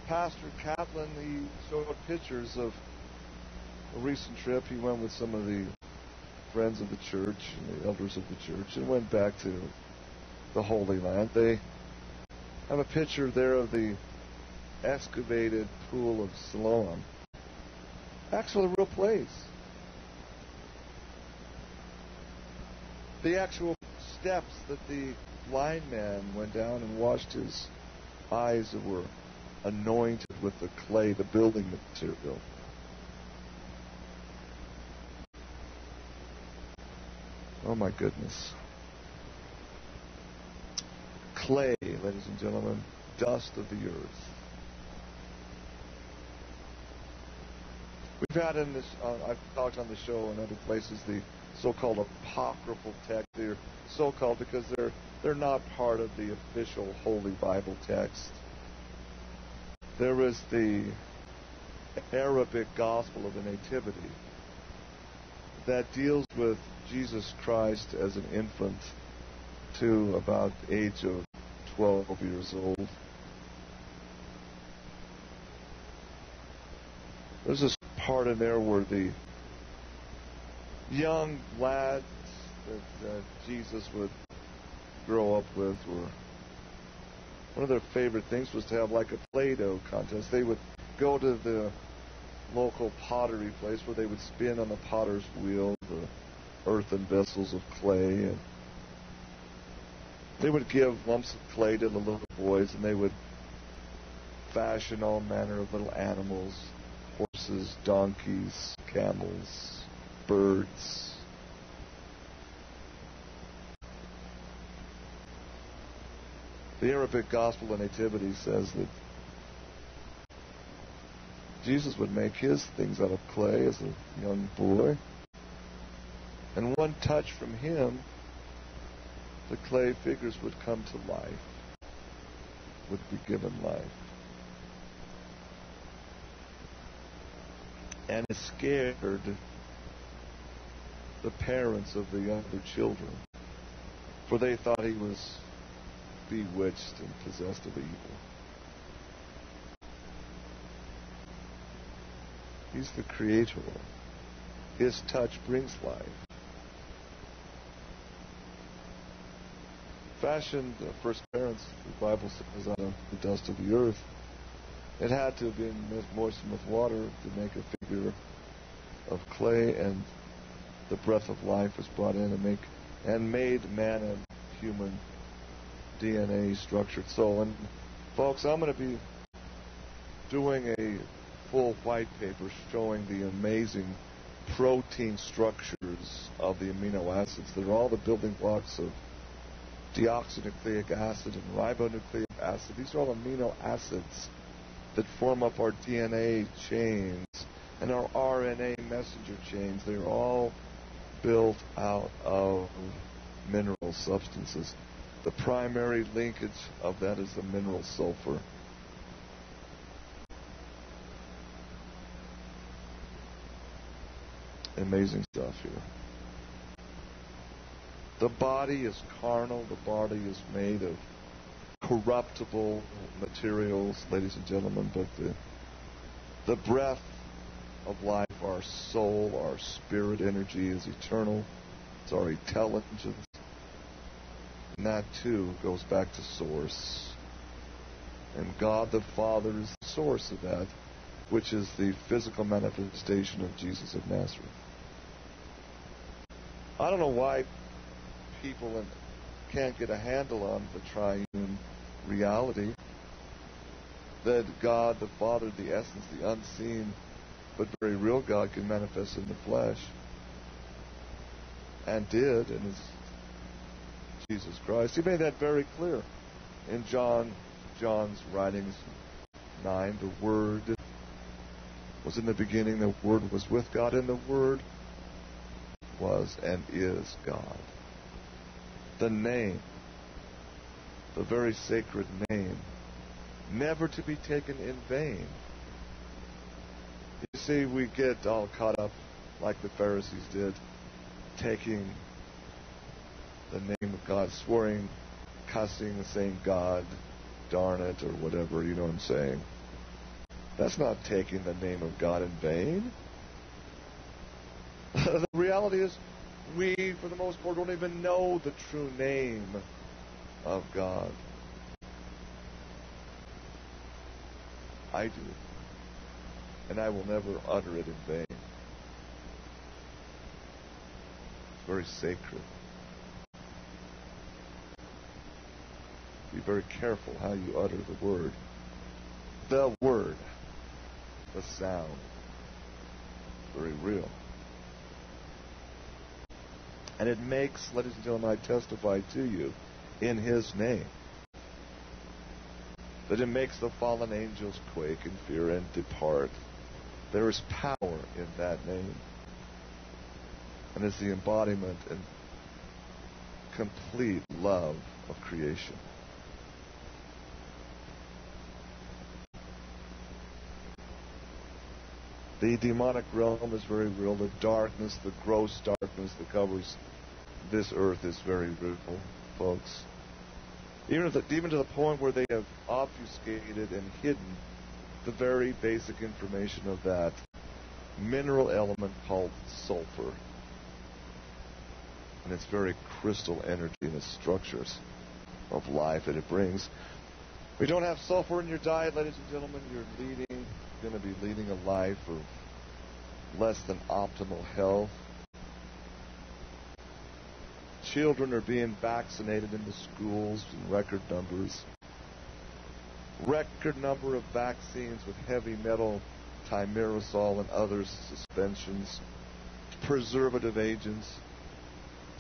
Pastor Kaplan, he showed pictures of a recent trip. He went with some of the friends of the church and the elders of the church and went back to the Holy Land. They have a picture there of the excavated pool of Siloam. Actually, a real place. The actual steps that the blind man went down and washed his eyes that were anointed with the clay, the building material. Oh my goodness. Clay, ladies and gentlemen, dust of the earth. We've had in this, I've talked on the show and other places, the so-called apocryphal text. They're so-called because they're not part of the official Holy Bible text. There is the Arabic Gospel of the Nativity that deals with Jesus Christ as an infant to about the age of 12 years old. There's this part in there where the young lads that Jesus would grow up with were, one of their favorite things was to have like a Play-Doh contest. They would go to the local pottery place where they would spin on the potter's wheel the earthen vessels of clay, and they would give lumps of clay to the little boys, and they would fashion all manner of little animals, horses, donkeys, camels, birds. The Arabic Gospel of Nativity says that Jesus would make his things out of clay as a young boy, and one touch from him, the clay figures would come to life, would be given life. And it scared the parents of the younger children, for they thought he was bewitched and possessed of evil. He's the Creator. His touch brings life. Fashioned the first parents, the Bible says, out of the dust of the earth. It had to have been moistened with water to make a figure of clay, and the breath of life was brought in and made man a human DNA structured soul. And folks, I'm going to be doing a full white paper showing the amazing protein structures of the amino acids that are all the building blocks of deoxynucleic acid and ribonucleic acid. These are all amino acids that form up our DNA chains and our RNA messenger chains. They're all built out of mineral substances. The primary linkage of that is the mineral sulfur. Amazing stuff here. The body is carnal. The body is made of corruptible materials, ladies and gentlemen, but the breath of life, our soul, our spirit energy is eternal. It's our intelligence. And that too goes back to source. And God the Father is the source of that, which is the physical manifestation of Jesus of Nazareth. I don't know why people can't get a handle on the triune reality that God the Father, the essence, the unseen but very real God, can manifest in the flesh, and did, and is Jesus Christ. He made that very clear in John's writings 9. The Word was in the beginning, the Word was with God, and the Word was and is God. The name, the very sacred name, never to be taken in vain. You see, we get all caught up like the Pharisees did, taking the name of God, swearing, cussing, saying God, darn it, or whatever, you know what I'm saying. That's not taking the name of God in vain. The reality is, we, for the most part, don't even know the true name of God. I do. And I will never utter it in vain. It's very sacred. Be very careful how you utter the word. The word. The sound. Very real. And it makes, ladies and gentlemen, I testify to you, in His name, that it makes the fallen angels quake and fear and depart. There is power in that name. And it's the embodiment and complete love of creation. The demonic realm is very real. The darkness, the gross darkness that covers this earth is very real, folks. Even to the point where they have obfuscated and hidden the very basic information of that mineral element called sulfur. And its very crystal energy and its structures of life that it brings. If you don't have sulfur in your diet, ladies and gentlemen, you're leading going to be leading a life of less than optimal health. Children are being vaccinated in the schools in record numbers. Record number of vaccines with heavy metal, thimerosal, and other suspensions. Preservative agents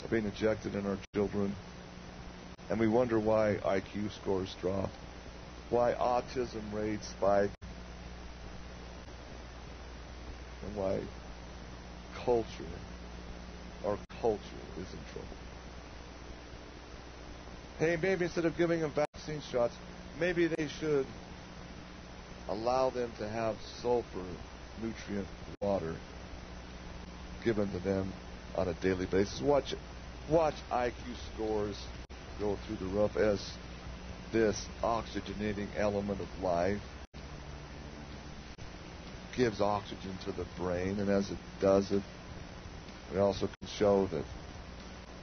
are being injected in our children. And we wonder why IQ scores drop, why autism rates spike, and why our culture is in trouble. Hey, maybe instead of giving them vaccine shots, maybe they should allow them to have sulfur nutrient water given to them on a daily basis. Watch IQ scores go through the roof as this oxygenating element of life gives oxygen to the brain, and as it does it, we also can show that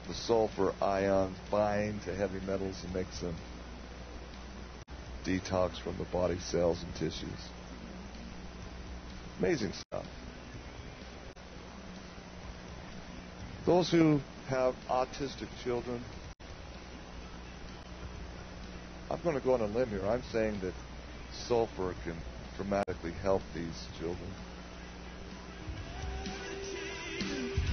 the sulfur ions bind to heavy metals and makes them detox from the body cells and tissues. Amazing stuff. Those who have autistic children, I'm going to go on a limb here. I'm saying that sulfur can dramatically help these children.